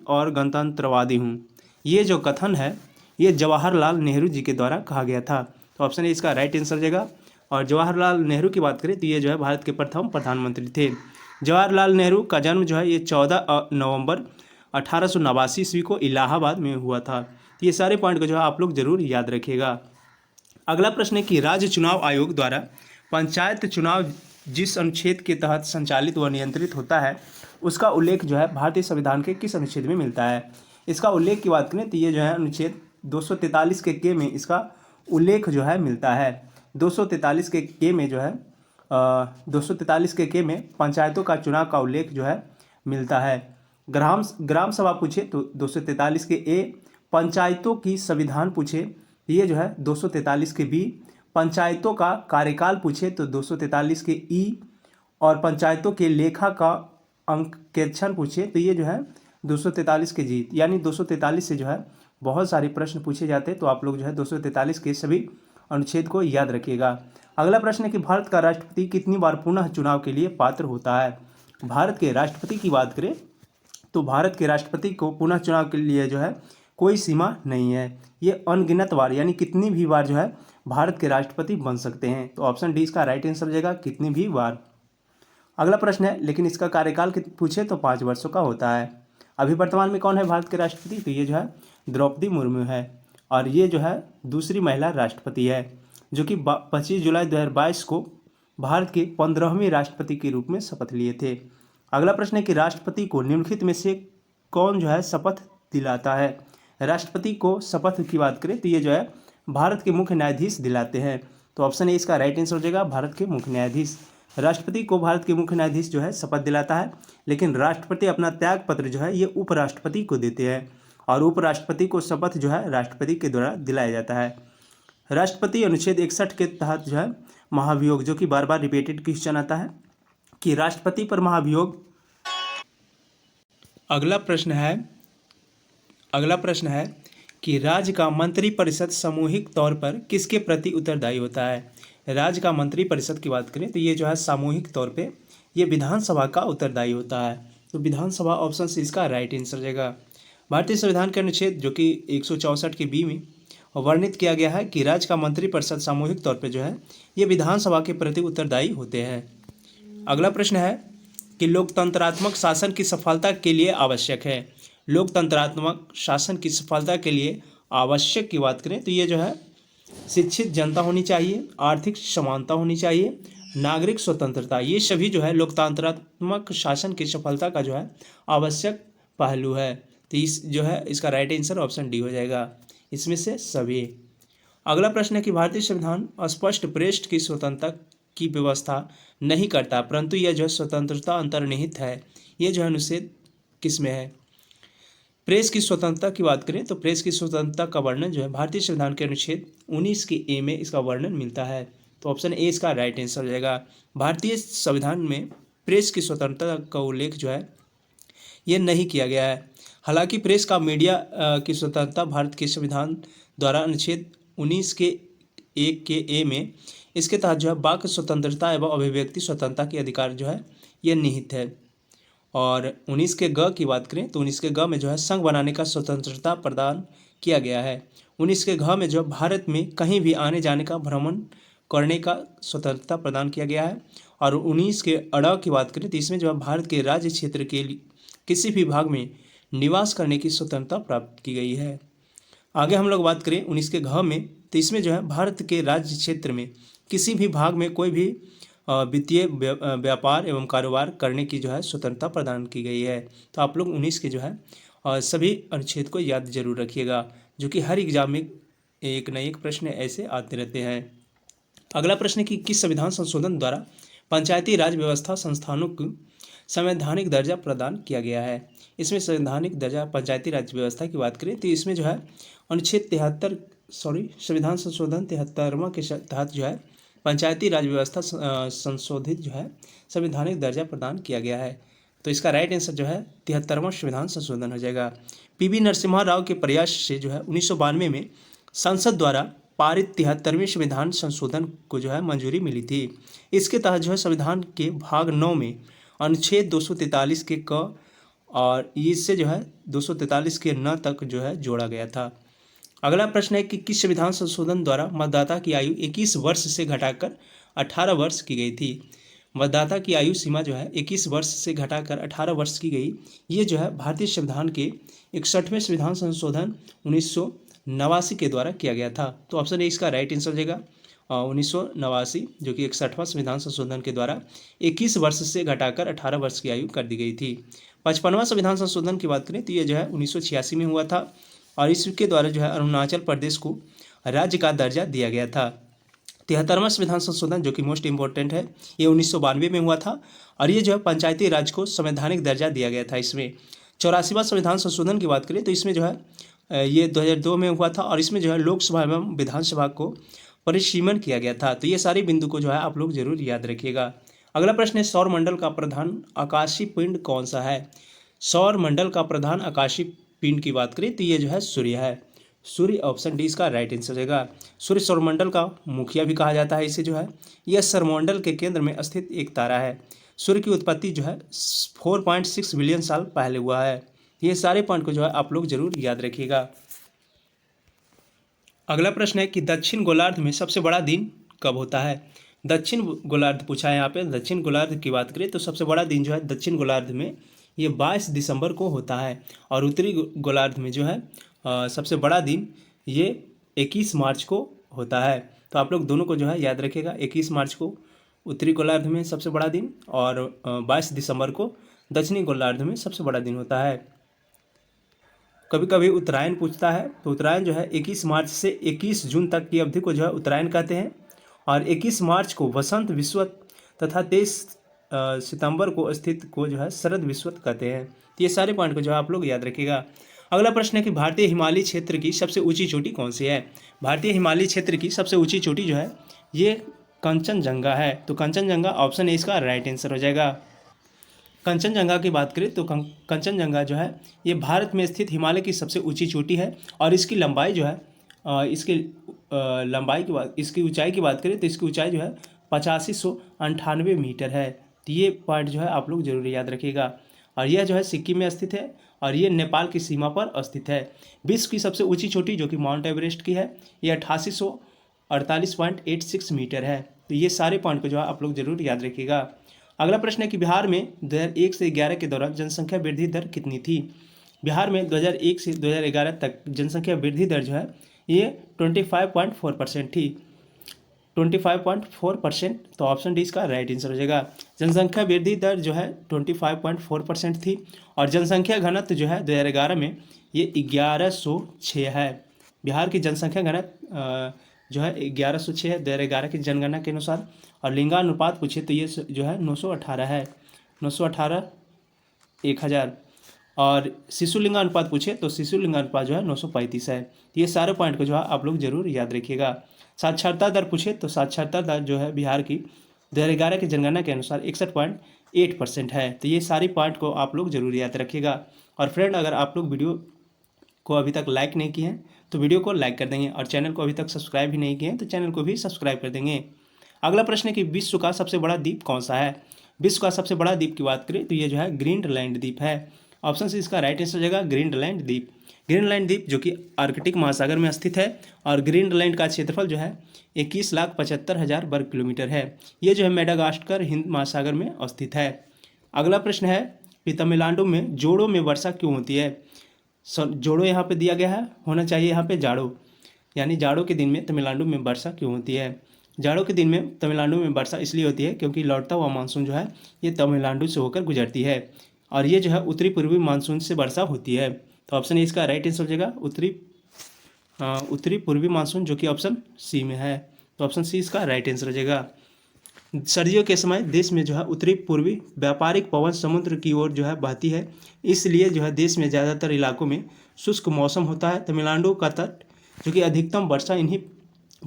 [SPEAKER 1] और गणतंत्रवादी हूँ। ये जो कथन है ये जवाहरलाल नेहरू जी के द्वारा कहा गया था। तो ऑप्शन ए इसका राइट आंसर हो जाएगा। और जवाहरलाल नेहरू की बात करें तो ये जो है भारत के प्रथम प्रधानमंत्री थे। जवाहरलाल नेहरू का जन्म जो है ये 14 नवंबर 1889 ईस्वी को इलाहाबाद में हुआ था। तो ये सारे पॉइंट को जो है आप लोग जरूर याद रखिएगा। अगला प्रश्न है कि राज्य चुनाव आयोग द्वारा पंचायत चुनाव जिस अनुच्छेद के तहत संचालित व नियंत्रित होता है उसका उल्लेख जो है भारतीय संविधान के किस अनुच्छेद में मिलता है। इसका उल्लेख की बात करें तो ये जो है अनुच्छेद 243 के में इसका उल्लेख जो है मिलता है। 243 के में जो है 243 के में पंचायतों का चुनाव का उल्लेख जो है मिलता है। ग्राम सभा पूछे तो 243 के ए, पंचायतों की संविधान पूछे ये जो है 243 के बी, पंचायतों का कार्यकाल पूछे तो 243 के ई, और पंचायतों के लेखा का अंकेक्षण पूछे तो ये जो है 243 के जी। यानी 243 से जो है बहुत सारे प्रश्न पूछे जाते हैं। तो आप लोग जो है 243 के सभी अनुच्छेद को याद रखिएगा। अगला प्रश्न है कि भारत का राष्ट्रपति कितनी बार पुनः चुनाव के लिए पात्र होता है। भारत के राष्ट्रपति की बात करें तो भारत के राष्ट्रपति को पुनः चुनाव के लिए जो है कोई सीमा नहीं है। ये अनगिनत बार यानी कितनी भी बार जो है भारत के राष्ट्रपति बन सकते हैं। तो ऑप्शन डी इसका राइट आंसर हो जाएगा, कितनी भी बार। अगला प्रश्न है लेकिन इसका कार्यकाल पूछे तो 5 वर्षों का होता है। अभी वर्तमान में कौन है भारत के राष्ट्रपति, तो ये जो है द्रौपदी मुर्मू है। और ये जो है दूसरी महिला राष्ट्रपति है जो कि 25 जुलाई 2022 को भारत के 15वें राष्ट्रपति के रूप में शपथ लिए थे। अगला प्रश्न है कि राष्ट्रपति को निम्नलिखित में से कौन जो है शपथ दिलाता है। राष्ट्रपति को शपथ की बात करें तो ये जो है भारत के मुख्य न्यायाधीश दिलाते हैं। तो ऑप्शन ए इसका राइट आंसर हो जाएगा, भारत के मुख्य न्यायाधीश। राष्ट्रपति को भारत के मुख्य न्यायाधीश जो है शपथ दिलाता है, लेकिन राष्ट्रपति अपना त्याग पत्र जो है ये उपराष्ट्रपति को देते हैं और उपराष्ट्रपति को शपथ जो है राष्ट्रपति के द्वारा दिलाया जाता है। राष्ट्रपति अनुच्छेद 61 के तहत जो है महाभियोग, जो कि बार बार रिपीटेड क्वेश्चन आता है कि राष्ट्रपति पर महाभियोग। अगला प्रश्न है कि राज्य का मंत्रिपरिषद सामूहिक तौर पर किसके प्रति उत्तरदायी होता है। राज्य का मंत्रिपरिषद की बात करें तो ये जो है सामूहिक तौर पे ये विधानसभा का उत्तरदायी होता है। तो विधानसभा ऑप्शन से इसका राइट आंसर जाएगा। भारतीय संविधान के अनुच्छेद जो कि 164 के बी में वर्णित किया गया है कि राज्य का मंत्रिपरिषद सामूहिक तौर पे जो है ये विधानसभा के प्रति उत्तरदायी होते हैं। अगला प्रश्न है कि लोकतंत्रात्मक शासन की सफलता के लिए आवश्यक है। लोकतंत्रात्मक शासन की सफलता के लिए आवश्यक की बात करें तो ये जो है शिक्षित जनता होनी चाहिए, आर्थिक समानता होनी चाहिए, नागरिक स्वतंत्रता, ये सभी जो है लोकतंत्रात्मक शासन की सफलता का जो है आवश्यक पहलू है। तो इस जो है इसका राइट आंसर ऑप्शन डी हो जाएगा, इसमें से सभी। अगला प्रश्न है कि भारतीय संविधान स्पष्ट प्रेस की स्वतंत्रता की व्यवस्था नहीं करता, परंतु यह जो है स्वतंत्रता अंतर्निहित है। ये जो है अनुच्छेद किस में है। प्रेस की स्वतंत्रता की बात करें तो प्रेस की स्वतंत्रता का वर्णन जो है भारतीय संविधान के अनुच्छेद 19 के ए में इसका वर्णन मिलता है। तो ऑप्शन ए इसका राइट आंसर हो जाएगा। भारतीय संविधान में प्रेस की स्वतंत्रता का उल्लेख जो है ये नहीं किया गया है। हालांकि प्रेस का मीडिया की स्वतंत्रता भारत के संविधान द्वारा अनुच्छेद 19 के 1 के ए में इसके तहत जो है वाक स्वतंत्रता एवं अभिव्यक्ति स्वतंत्रता के अधिकार जो है ये निहित है। और 19 के ग की बात करें तो 19 के ग में जो है संघ बनाने का स्वतंत्रता प्रदान किया गया है। 19 के घ में जो भारत में कहीं भी आने जाने का भ्रमण करने का स्वतंत्रता प्रदान किया गया है। और 19 के अड़ की बात करें तो इसमें जो है भारत के राज्य क्षेत्र के किसी भी भाग में निवास करने की स्वतंत्रता प्राप्त की गई है। आगे हम लोग बात करें 19 के घ में तो इसमें जो है भारत के राज्य क्षेत्र में किसी भी भाग में कोई भी वित्तीय व्यापार एवं कारोबार करने की जो है स्वतंत्रता प्रदान की गई है। तो आप लोग 19 के जो है सभी अनुच्छेद को याद जरूर रखिएगा, जो कि हर एग्जाम में एक न एक प्रश्न ऐसे आते रहते हैं। अगला प्रश्न है कि किस संविधान संशोधन द्वारा पंचायती राज व्यवस्था संस्थानों को संवैधानिक दर्जा प्रदान किया गया है। इसमें संवैधानिक दर्जा पंचायती राज व्यवस्था की बात करें तो इसमें जो है अनुच्छेद 73 संविधान संशोधन 73वां के तहत जो है पंचायती राज व्यवस्था संशोधित जो है संवैधानिक दर्जा प्रदान किया गया है। तो इसका राइट आंसर जो है 73वां संविधान संशोधन हो जाएगा। पीवी नरसिम्हा राव के प्रयास से जो है 1992 में संसद द्वारा पारित 73वें संविधान संशोधन को जो है मंजूरी मिली थी। इसके तहत जो है संविधान के भाग 9 में अनुच्छेद 243 के क और इससे जो है 243 के न तक जो है जोड़ा गया था। अगला प्रश्न है कि किस संविधान संशोधन द्वारा मतदाता की आयु 21 वर्ष से घटाकर 18 वर्ष की गई थी। मतदाता की आयु सीमा जो है 21 वर्ष से घटाकर 18 वर्ष की गई। ये जो है भारतीय संविधान के 61वें संविधान संशोधन 1989 के द्वारा किया गया था। तो ऑप्शन ए इसका राइट आंसर हो जाएगा 1989, जो कि 61वां संविधान संशोधन के द्वारा 21 वर्ष से घटाकर 18 वर्ष की आयु कर दी गई थी। 55वां संविधान संशोधन की बात करें तो ये जो है 1986 में हुआ था और इसके द्वारा जो है अरुणाचल प्रदेश को राज्य का दर्जा दिया गया था। 73वां संविधान संशोधन जो कि मोस्ट इंपॉर्टेंट है, ये 1992 में हुआ था और ये जो है पंचायती राज को संवैधानिक दर्जा दिया गया था। इसमें 84वां संविधान संशोधन की बात करें तो इसमें जो है ये 2002 में हुआ था और इसमें जो है लोकसभा एवं विधानसभा को परिसीमन किया गया था। तो ये सारे बिंदु को जो है आप लोग जरूर याद रखिएगा। अगला प्रश्न है सौर मंडल का प्रधान आकाशीय पिंड कौन सा है। सौर मंडल का प्रधान आकाशीय पिंड की बात करें तो ये जो है सूर्य है। सूर्य ऑप्शन डी इसका राइट आंसर रहेगा। सूर्य सौरमंडल का मुखिया भी कहा जाता है इसे जो है। यह सौरमंडल के केंद्र में स्थित एक तारा है। सूर्य की उत्पत्ति जो है 4.6 बिलियन साल पहले हुआ है। ये सारे पॉइंट को जो है आप लोग जरूर याद रखिएगा। अगला प्रश्न है कि दक्षिण गोलार्ध में सबसे बड़ा दिन कब होता है। दक्षिण गोलार्ध पूछा है यहाँ पे। दक्षिण गोलार्ध की बात करें तो सबसे बड़ा दिन जो है दक्षिण गोलार्ध में ये 22 दिसंबर को होता है और उत्तरी गोलार्ध में जो है सबसे बड़ा दिन ये 21 मार्च को होता है। तो आप लोग दोनों को जो है याद रखिएगा। 21 मार्च को उत्तरी गोलार्ध में सबसे बड़ा दिन और 22 दिसंबर को दक्षिणी गोलार्ध में सबसे बड़ा दिन होता है। कभी कभी उत्तरायण पूछता है तो उत्तरायण जो है 21 मार्च से 21 जून तक की अवधि को जो है उत्तरायण कहते हैं और 21 मार्च को वसंत विषुवत तथा 23 सितंबर को स्थित को जो है शरद विषुवत कहते हैं। तो ये सारे पॉइंट को जो है आप लोग याद रखिएगा। अगला प्रश्न है कि भारतीय हिमालयी क्षेत्र की सबसे ऊंची चोटी कौन सी है। भारतीय हिमालयी क्षेत्र की सबसे ऊंची चोटी जो है ये कंचनजंगा है। तो कंचनजंगा ऑप्शन ए इसका राइट आंसर हो जाएगा। कंचनजंगा की बात करें तो कंचनजंगा जो है ये भारत में स्थित हिमालय की सबसे ऊंची चोटी है और इसकी लंबाई जो है इसकी ऊंचाई की बात करें तो इसकी ऊंचाई जो है 8598 मीटर है। तो ये पॉइंट जो है आप लोग जरूर याद रखिएगा। और यह जो है सिक्किम में स्थित है और ये नेपाल की सीमा पर स्थित है। विश्व की सबसे ऊंची चोटी जो कि माउंट एवरेस्ट की है ये 8848.86 मीटर है। तो ये सारे पॉइंट को जो है आप लोग जरूर याद रखिएगा। अगला प्रश्न है कि बिहार में 2001 से 11 के दौरान जनसंख्या वृद्धि दर कितनी थी। बिहार में 2001 से 2011 तक जनसंख्या वृद्धि दर जो है ये 25.4% थी। 25.4%। तो ऑप्शन डी इसका राइट आंसर हो जाएगा। जनसंख्या वृद्धि दर जो है 25.4% थी और जनसंख्या घनत्व जो है 2011 में ये 1106 है। बिहार की जनसंख्या घनत्व जो है 1106 है 2011 की जनगणना के अनुसार। और लिंगानुपात पूछे तो ये जो है 918 है। 918 1000। और शिशु लिंगानुपात पूछे तो शिशु लिंगानुपात जो है 935 है। तो ये सारे पॉइंट को जो है आप लोग जरूर याद रखिएगा। साक्षरता दर पूछे तो साक्षरता दर जो है बिहार की 2011 की जनगणना के अनुसार 61.8% है। तो ये सारी पॉइंट को आप लोग जरूर याद रखिएगा। और फ्रेंड, अगर आप लोग वीडियो को अभी तक लाइक नहीं किए हैं तो वीडियो को लाइक कर देंगे, और चैनल को अभी तक सब्सक्राइब भी नहीं किए हैं तो चैनल को भी सब्सक्राइब कर देंगे। अगला प्रश्न है कि विश्व का सबसे बड़ा द्वीप कौन सा है। विश्व का सबसे बड़ा द्वीप की बात करें तो ये जो है ग्रीनलैंड द्वीप है। ऑप्शन सी इसका राइट आंसर हो जाएगा ग्रीनलैंड द्वीप। ग्रीनलैंड द्वीप जो कि आर्कटिक महासागर में स्थित है, और ग्रीनलैंड का क्षेत्रफल जो है 21,75,000 वर्ग किलोमीटर है। ये जो है मेडागास्कर हिंद महासागर में स्थित है। अगला प्रश्न है कि तमिलनाडु में जोड़ों में वर्षा क्यों होती है। जोड़ो यहाँ पे दिया गया है, होना चाहिए यहाँ पे जाड़ो, यानी जाड़ों के दिन में तमिलनाडु में वर्षा क्यों होती है। जाड़ों के दिन में तमिलनाडु में वर्षा इसलिए होती है क्योंकि लौटता हुआ मानसून जो है ये तमिलनाडु से होकर गुजरती है, और ये जो है उत्तरी पूर्वी मानसून से वर्षा होती है। तो ऑप्शन ए इसका राइट आंसर हो जाएगा उत्तरी पूर्वी मानसून, जो कि ऑप्शन सी में है। तो ऑप्शन सी इसका राइट आंसर हो जाएगा। सर्दियों के समय देश में जो है उत्तरी पूर्वी व्यापारिक पवन समुद्र की ओर जो है बहती है, इसलिए जो है देश में ज़्यादातर इलाकों में शुष्क मौसम होता है। तमिलनाडु का तट जो कि अधिकतम वर्षा इन्हीं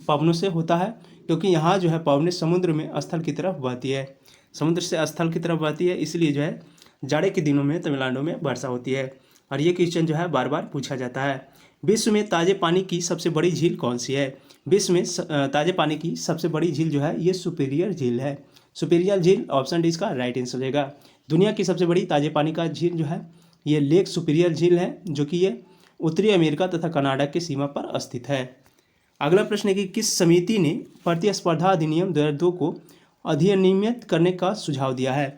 [SPEAKER 1] पवनों से होता है, क्योंकि यहाँ जो है पवनें समुद्र में स्थल की तरफ बहती है, समुद्र से स्थल की तरफ बहती है, इसलिए जो है जाड़े के दिनों में तमिलनाडु में वर्षा होती है। और ये क्वेश्चन जो है बार बार पूछा जाता है। विश्व में ताज़े पानी की सबसे बड़ी झील कौन सी है। विश्व में ताज़े पानी की सबसे बड़ी झील जो है ये सुपीरियर झील है। सुपीरियर झील, ऑप्शन डी इसका राइट आंसर हो जाएगा। दुनिया की सबसे बड़ी ताज़े पानी का झील जो है ये लेक सुपीरियर झील है, जो कि ये उत्तरी अमेरिका तथा कनाडा की सीमा पर स्थित है। अगला प्रश्न है कि किस समिति ने प्रतिस्पर्धा अधिनियम 2002 को अधिनियमित करने का सुझाव दिया है।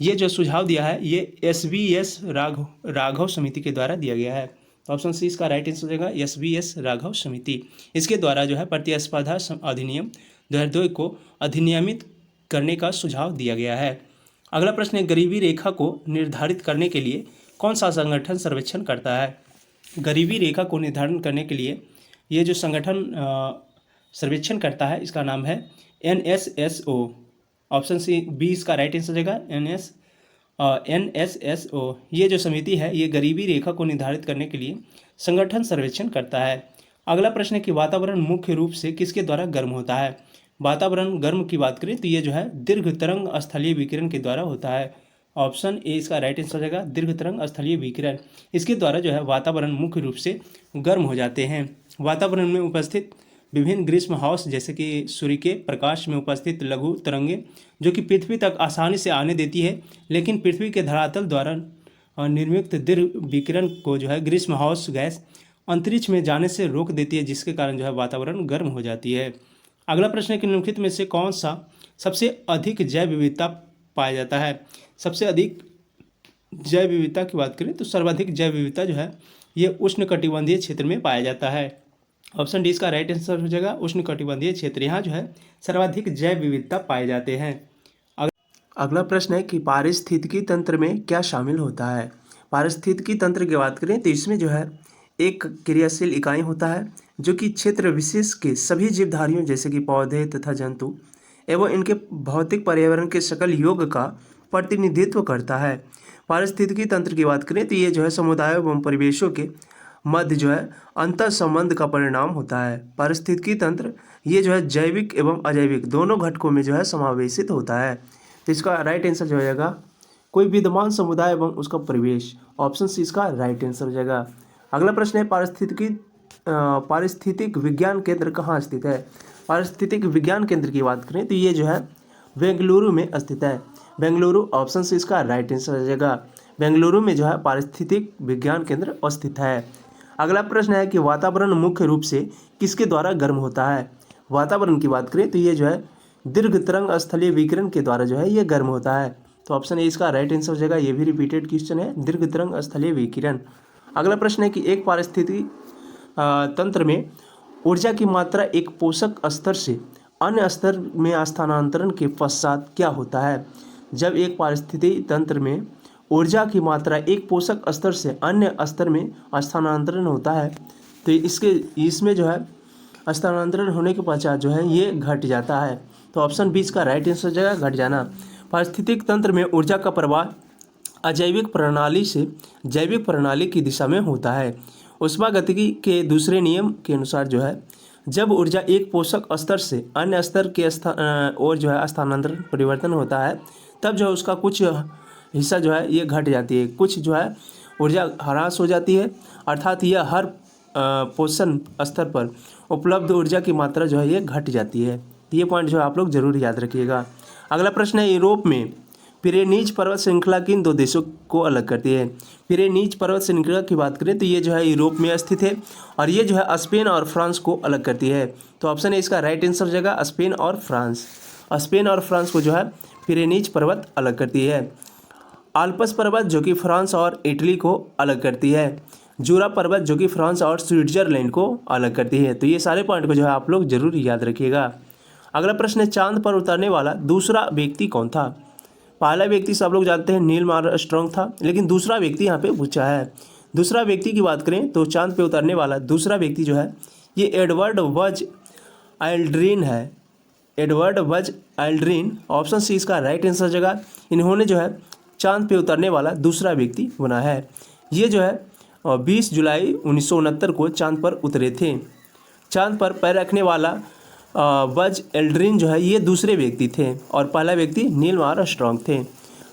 [SPEAKER 1] ये जो सुझाव दिया है ये SVS राघव समिति के द्वारा दिया गया है। ऑप्शन सी इसका राइट आंसर हो जाएगा SVS राघव समिति। इसके द्वारा जो है प्रतिस्पर्धा अधिनियम 2002 को अधिनियमित करने का सुझाव दिया गया है। अगला प्रश्न है गरीबी रेखा को निर्धारित करने के लिए कौन सा संगठन सर्वेक्षण करता है। गरीबी रेखा को निर्धारण करने के लिए ये जो संगठन सर्वेक्षण करता है इसका नाम है NSSO। ऑप्शन सी बी इसका राइट आंसर हो जाएगा NSSO। ये जो समिति है ये गरीबी रेखा को निर्धारित करने के लिए संगठन सर्वेक्षण करता है। अगला प्रश्न है कि वातावरण मुख्य रूप से किसके द्वारा गर्म होता है। वातावरण गर्म की बात करें तो ये जो है दीर्घ तरंग स्थलीय विकिरण के द्वारा होता है। ऑप्शन ए इसका राइट आंसर हो जाएगा दीर्घ तरंग स्थलीय विकिरण। इसके द्वारा जो है वातावरण मुख्य रूप से गर्म हो जाते हैं। वातावरण में उपस्थित विभिन्न ग्रीष्म हाउस जैसे कि सूर्य के प्रकाश में उपस्थित लघु तरंगें जो कि पृथ्वी तक आसानी से आने देती है, लेकिन पृथ्वी के धरातल द्वारा निर्मित दीर्घ विकिरण को जो है ग्रीष्म हाउस गैस अंतरिक्ष में जाने से रोक देती है, जिसके कारण जो है वातावरण गर्म हो जाती है। अगला प्रश्न है कि निम्नलिखित में से कौन सा सबसे अधिक जैव विविधता पाया जाता है। सबसे अधिक जैव विविधता की बात करें तो सर्वाधिक जैव विविधता जो है ये उष्णकटिबंधीय क्षेत्र में पाया जाता है। ऑप्शन डी इसका राइट आंसर हो जाएगा उष्णकटिबंधीय क्षेत्र। यहाँ जो है सर्वाधिक जैव विविधता पाए जाते हैं। अगला प्रश्न है कि पारिस्थितिकी तंत्र में क्या शामिल होता है। पारिस्थितिकी तंत्र की बात करें तो इसमें जो है एक क्रियाशील इकाई होता है जो कि क्षेत्र विशेष के सभी जीवधारियों जैसे कि पौधे तथा जंतु एवं इनके भौतिक पर्यावरण के सकल योग का प्रतिनिधित्व करता है। पारिस्थितिकी तंत्र की बात करें तो ये जो है समुदायों एवं परिवेशों के मध्य जो है अंतर संबंध का परिणाम होता है। पारिस्थितिकी तंत्र ये जो है जैविक एवं अजैविक दोनों घटकों में जो है समावेशित होता है। तो इसका राइट आंसर जो हो जाएगा कोई विद्यमान समुदाय एवं उसका परिवेश। ऑप्शन सी इसका राइट आंसर हो जाएगा। अगला प्रश्न है पारिस्थितिक विज्ञान केंद्र कहाँ स्थित है। पारिस्थितिक विज्ञान केंद्र की बात करें तो ये जो है बेंगलुरु में स्थित है। बेंगलुरु, ऑप्शन सी इसका राइट आंसर हो जाएगा। बेंगलुरु में जो है पारिस्थितिक विज्ञान केंद्र स्थित है। अगला प्रश्न है कि वातावरण मुख्य रूप से किसके द्वारा गर्म होता है। वातावरण की बात करें तो ये जो है दीर्घ तरंग स्थलीय विकिरण के द्वारा जो है ये गर्म होता है। तो ऑप्शन ए इसका राइट आंसर हो जाएगा। ये भी रिपीटेड क्वेश्चन है, दीर्घ तरंग स्थलीय विकिरण। अगला प्रश्न है कि एक पारिस्थितिकी तंत्र में ऊर्जा की मात्रा एक पोषक स्तर से अन्य स्तर में स्थानांतरण के पश्चात क्या होता है। जब एक पारिस्थितिकी तंत्र में ऊर्जा की मात्रा एक पोषक स्तर से अन्य स्तर में स्थानांतरण होता है तो इसमें जो है स्थानांतरण होने के पश्चात जो है ये घट जाता है। तो ऑप्शन बी इसका राइट आंसर हो जाएगा घट जाना। पारिस्थितिक तंत्र में ऊर्जा का प्रवाह अजैविक प्रणाली से जैविक प्रणाली की दिशा में होता है। ऊष्मागतिकी के दूसरे नियम के अनुसार जो है जब ऊर्जा एक पोषक स्तर से अन्य स्तर के और जो है स्थानांतरण परिवर्तन होता है तब जो है उसका कुछ हिस्सा जो है ये घट जाती है, कुछ जो है ऊर्जा ह्रास हो जाती है, अर्थात यह हर पोषण स्तर पर उपलब्ध ऊर्जा की मात्रा जो है ये घट जाती है। ये पॉइंट जो है आप लोग जरूर याद रखिएगा। अगला प्रश्न है, यूरोप में पिरेनीज पर्वत श्रृंखला किन दो देशों को अलग करती है? पिरेनीज पर्वत श्रृंखला की बात करें तो ये जो है यूरोप में स्थित है और ये जो है स्पेन और फ्रांस को अलग करती है। तो ऑप्शन है इसका राइट आंसर जगह स्पेन और फ्रांस। स्पेन और फ्रांस को जो है पिरेनीज पर्वत अलग करती है। आल्प्स पर्वत जो कि फ्रांस और इटली को अलग करती है। जूरा पर्वत जो कि फ्रांस और स्विट्जरलैंड को अलग करती है। तो ये सारे पॉइंट को जो है आप लोग जरूर याद रखिएगा। अगला प्रश्न है, चांद पर उतरने वाला दूसरा व्यक्ति कौन था? पहला व्यक्ति सब लोग जानते हैं नील आर्मस्ट्रांग था, लेकिन दूसरा व्यक्ति यहाँ पे पूछा है। दूसरा व्यक्ति की बात करें तो चांद पे उतरने वाला दूसरा व्यक्ति जो है ये एडवर्ड बज एल्ड्रिन है। Edward Buzz Aldrin, option C इसका राइट आंसर जगह। इन्होंने जो है चांद पे उतरने वाला दूसरा व्यक्ति बना है। ये जो है 20 जुलाई 1969 को चांद पर उतरे थे। चांद पर पैर रखने वाला बज एल्ड्रिन जो है ये दूसरे व्यक्ति थे और पहला व्यक्ति नील आर्मस्ट्रांग थे।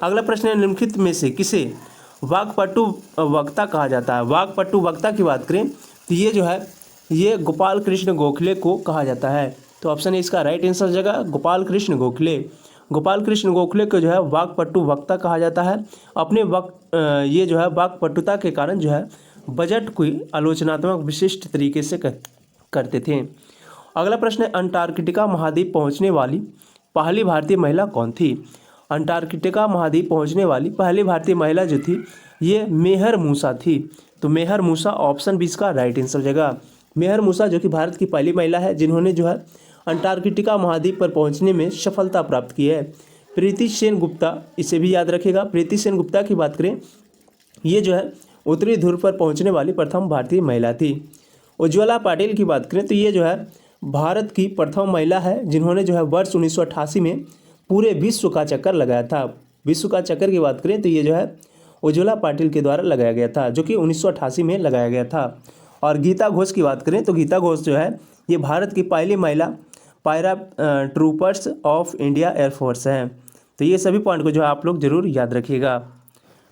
[SPEAKER 1] अगला प्रश्न है, निम्नलिखित में से किसे वाक्पटु वक्ता कहा जाता है? वाक्पटु वक्ता की बात करें तो ये जो है ये गोपाल कृष्ण गोखले को कहा जाता है। तो ऑप्शन है इसका राइट आंसर जगह गोपाल कृष्ण गोखले। गोपाल कृष्ण गोखले को जो है वाक्पटु वक्ता कहा जाता है। अपने ये जो है वाक्पटुता के कारण जो है बजट को आलोचनात्मक विशिष्ट तरीके से करते थे। अगला प्रश्न है, अंटार्कटिका महाद्वीप पहुंचने वाली पहली भारतीय महिला कौन थी? अंटार्कटिका महाद्वीप पहुंचने वाली पहली भारतीय महिला जो थी ये मेहर मूसा थी। तो मेहर मूसा, ऑप्शन बी इसका राइट आंसर जगह। मेहर मूसा जो कि भारत की पहली महिला है जिन्होंने जो है अंटार्कटिका महाद्वीप पर पहुंचने में सफलता प्राप्त की है। प्रीति सेन गुप्ता, इसे भी याद रखेगा। प्रीति सेन गुप्ता की बात करें ये जो है उत्तरी ध्रुव पर पहुंचने वाली प्रथम भारतीय महिला थी। उज्ज्वला पाटिल की बात करें तो ये जो है भारत की प्रथम महिला है जिन्होंने जो है वर्ष 1988 में पूरे विश्व का चक्कर लगाया था। विश्व का चक्कर की बात करें तो ये जो है उज्ज्वला पाटिल के द्वारा लगाया गया था, जो कि 1988 में लगाया गया था। और गीता घोष की बात करें तो गीता घोष जो है ये भारत की पहली महिला para troopers of India air force हैं। तो ये सभी पॉइंट को जो है आप लोग जरूर याद रखिएगा।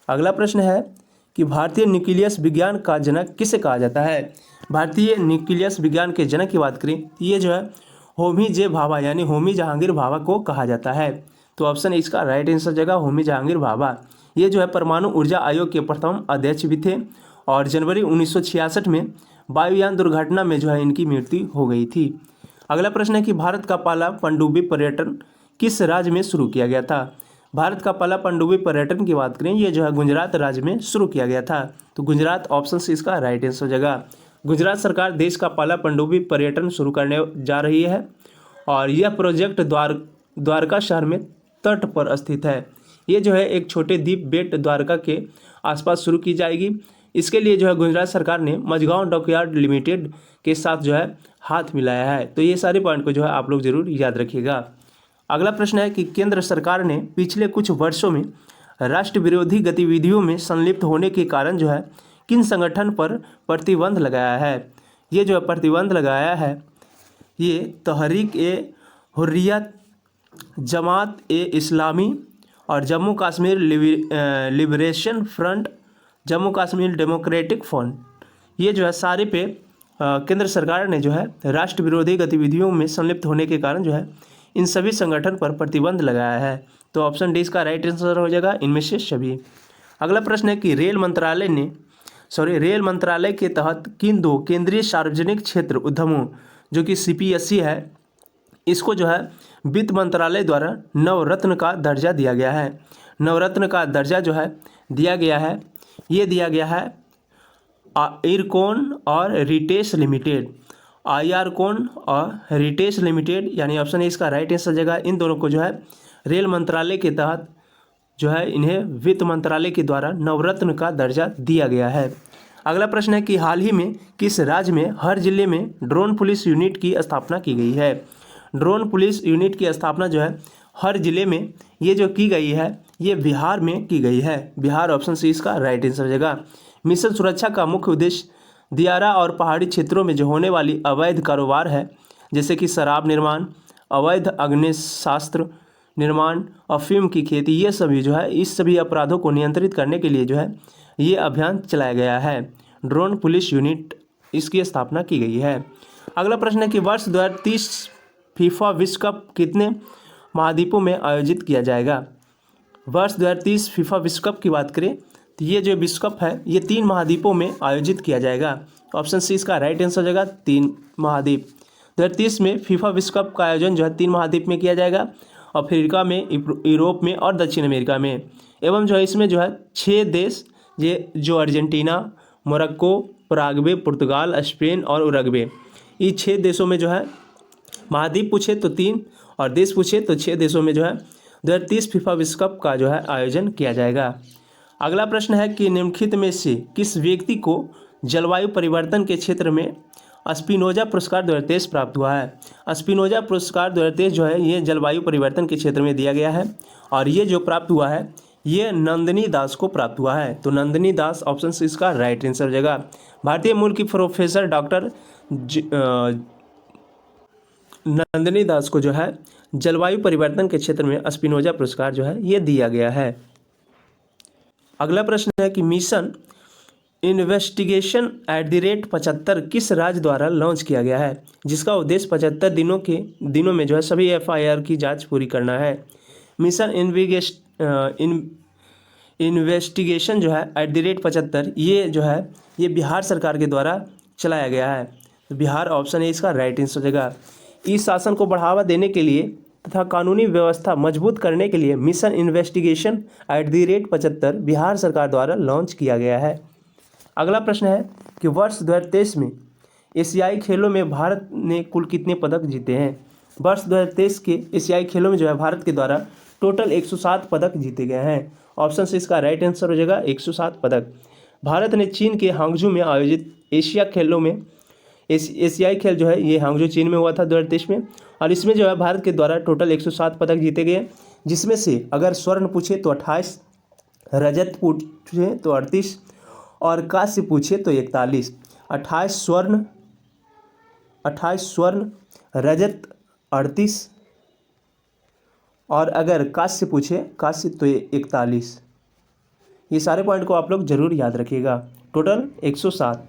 [SPEAKER 1] अगला प्रश्न है कि भारतीय न्यूक्लियस विज्ञान का जनक किसे कहा जाता है? भारतीय न्यूक्लियस विज्ञान के जनक की बात करें ये जो है होमी जे भाभा यानी होमी जहांगीर भाभा को कहा जाता है। तो ऑप्शन इसका राइट आंसर जगह होमी जहांगीर भाभा। ये जो है परमाणु ऊर्जा आयोग के प्रथम अध्यक्ष भी थे और जनवरी 1966 में वायुयान दुर्घटना में जो है इनकी मृत्यु हो गई थी। अगला प्रश्न है कि भारत का पहला पनडुब्बी पर्यटन किस राज्य में शुरू किया गया था? भारत का पहला पनडुब्बी पर्यटन की बात करें ये जो है गुजरात राज्य में शुरू किया गया था। तो गुजरात, ऑप्शन सी इसका राइट आंसर जगह। गुजरात सरकार देश का पहला पनडुब्बी पर्यटन शुरू करने जा रही है और यह प्रोजेक्ट द्वारका शहर में तट पर स्थित है। ये जो है एक छोटे द्वीप बेट द्वारका के आसपास शुरू की जाएगी। इसके लिए जो है गुजरात सरकार ने मझगांव डॉकयार्ड लिमिटेड के साथ जो है हाथ मिलाया है। तो ये सारे पॉइंट को जो है आप लोग जरूर याद रखिएगा। अगला प्रश्न है कि केंद्र सरकार ने पिछले कुछ वर्षों में राष्ट्र विरोधी गतिविधियों में संलिप्त होने के कारण जो है किन संगठन पर प्रतिबंध लगाया है? ये जो है प्रतिबंध लगाया है ये तहरीक ए हुर्रियत, जमात ए इस्लामी और Jammu Kashmir liberation front, Jammu Kashmir democratic front. ये जो है सारे पे केंद्र सरकार ने जो है राष्ट्र विरोधी गतिविधियों में संलिप्त होने के कारण जो है इन सभी संगठन पर प्रतिबंध लगाया है। तो ऑप्शन डी इसका राइट आंसर हो जाएगा इनमें से सभी। अगला प्रश्न है कि रेल मंत्रालय के तहत किन दो केंद्रीय सार्वजनिक क्षेत्र उद्यमों जो कि CPSE है इसको जो है वित्त मंत्रालय द्वारा नवरत्न का दर्जा दिया गया है। नवरत्न का दर्जा जो है दिया गया है ये दिया गया है इरकॉन और रिटेश लिमिटेड, IRCON और रिटेश लिमिटेड, यानी ऑप्शन है इसका राइट आंसर जगह। इन दोनों को जो है रेल मंत्रालय के तहत जो है इन्हें वित्त मंत्रालय के द्वारा नवरत्न का दर्जा दिया गया है। अगला प्रश्न है कि हाल ही में किस राज्य में हर जिले में ड्रोन पुलिस यूनिट की स्थापना की गई है? ड्रोन पुलिस यूनिट की स्थापना जो है हर जिले में ये जो की गई है ये बिहार में की गई है। बिहार ऑप्शन सी इसका राइट आंसर हो जाएगा। मिशन सुरक्षा का मुख्य उद्देश्य दियारा और पहाड़ी क्षेत्रों में जो होने वाली अवैध कारोबार है, जैसे कि शराब निर्माण, अवैध अग्निशास्त्र निर्माण, अफीम की खेती, ये सभी जो है इस सभी अपराधों को नियंत्रित करने के लिए जो है ये अभियान चलाया गया है। ड्रोन पुलिस यूनिट इसकी स्थापना की गई है। अगला प्रश्न है कि वर्ष 2030 फीफा विश्व कप कितने महाद्वीपों में आयोजित किया जाएगा। वर्ष 2030 फीफा विश्व कप की बात करें तो ये जो विश्व कप है ये 3 महाद्वीपों में आयोजित किया जाएगा। ऑप्शन सी इसका राइट आंसर हो जाएगा, 3 महाद्वीप। 2030 में फीफा विश्व कप का आयोजन जो है 3 महाद्वीप में किया जाएगा, अफ्रीका में, यूरोप में और दक्षिण अमेरिका में। एवं जो है इसमें जो है 6 देश, ये जो अर्जेंटीना, मोरक्को, पराग्वे, पुर्तगाल, स्पेन और उरुग्वे, ये 6 देशों में जो है महाद्वीप पूछे तो 3 और देश पूछे तो 6 देशों में जो है 2030 फीफा विश्व कप का जो है आयोजन किया जाएगा। अगला प्रश्न है कि निम्नलिखित में से किस व्यक्ति को जलवायु परिवर्तन के क्षेत्र में स्पिनोजा पुरस्कार 2023 प्राप्त हुआ है। स्पिनोजा पुरस्कार 2023 जो है ये जलवायु परिवर्तन के क्षेत्र में दिया गया है और ये जो प्राप्त हुआ है ये नंदिनी दास को प्राप्त हुआ है। तो नंदिनी दास ऑप्शन सी इसका राइट आंसर हो जाएगा। भारतीय मूल की प्रोफेसर डॉक्टर नंदिनी दास को जो है जलवायु परिवर्तन के क्षेत्र में स्पिनोजा पुरस्कार जो है ये दिया गया है। अगला प्रश्न है कि मिशन इन्वेस्टिगेशन @75 किस राज्य द्वारा लॉन्च किया गया है, जिसका उद्देश्य 75 दिनों में जो है सभी FIR की जांच पूरी करना है। मिशन इन्वेस्टिगेशन जो है @75 ये जो है ये बिहार सरकार के द्वारा चलाया गया है। तो बिहार ऑप्शन है इसका राइट आंसर हो जाएगा। ई शासन को बढ़ावा देने के लिए तथा कानूनी व्यवस्था मजबूत करने के लिए मिशन इन्वेस्टिगेशन @75 बिहार सरकार द्वारा लॉन्च किया गया है। अगला प्रश्न है कि वर्ष 2023 में एशियाई खेलों में भारत ने कुल कितने पदक जीते हैं। वर्ष 2023 के एशियाई खेलों में जो है भारत के द्वारा टोटल 107 पदक जीते गए हैं। ऑप्शन से इसका राइट आंसर हो जाएगा 107 पदक। भारत ने चीन के हांगझू में आयोजित एशिया खेलों में एशियाई खेल जो है ये हांगझू चीन में हुआ था 2023 में, और इसमें जो है भारत के द्वारा टोटल 107 पदक जीते गए, जिसमें से अगर स्वर्ण पूछे तो 28, रजत पूछे तो 38 और कांस्य पूछे तो 41। 28 स्वर्ण, रजत 38 और अगर कांस्य पूछे तो 41। ये सारे पॉइंट को आप लोग जरूर याद रखिएगा। टोटल 107।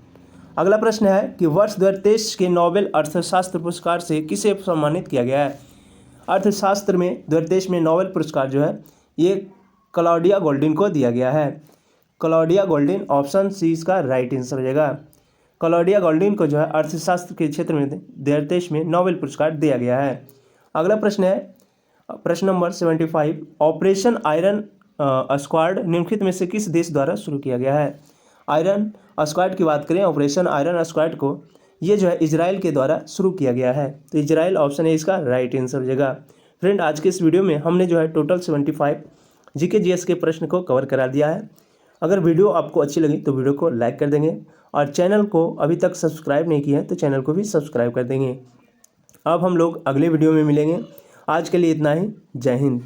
[SPEAKER 1] अगला प्रश्न है कि वर्ष 2023 के नोबेल अर्थशास्त्र पुरस्कार से किसे सम्मानित किया गया है। अर्थशास्त्र में 2023 में नोबेल पुरस्कार जो है ये क्लॉडिया गोल्डिन को दिया गया है। क्लॉडिया गोल्डिन ऑप्शन सी इसका राइट आंसर हो जाएगा। क्लॉडिया गोल्डिन को जो है अर्थशास्त्र के क्षेत्र में 2023 में नोबेल पुरस्कार दिया गया है। अगला प्रश्न है प्रश्न नंबर 75। ऑपरेशन आयरन स्क्वाड निम्नलिखित में से किस देश द्वारा शुरू किया गया है। आयरन स्क्वाड की बात करें, ऑपरेशन आयरन स्क्वाड को ये जो है इजराइल के द्वारा शुरू किया गया है। तो इजराइल ऑप्शन है इसका राइट आंसर हो जाएगा। फ्रेंड, आज के इस वीडियो में हमने जो है टोटल 75 GK GS के प्रश्न को कवर करा दिया है। अगर वीडियो आपको अच्छी लगी तो वीडियो को लाइक कर देंगे और चैनल को अभी तक सब्सक्राइब नहीं किया है तो चैनल को भी सब्सक्राइब कर देंगे। अब हम लोग अगले वीडियो में मिलेंगे। आज के लिए इतना ही। जय हिंद।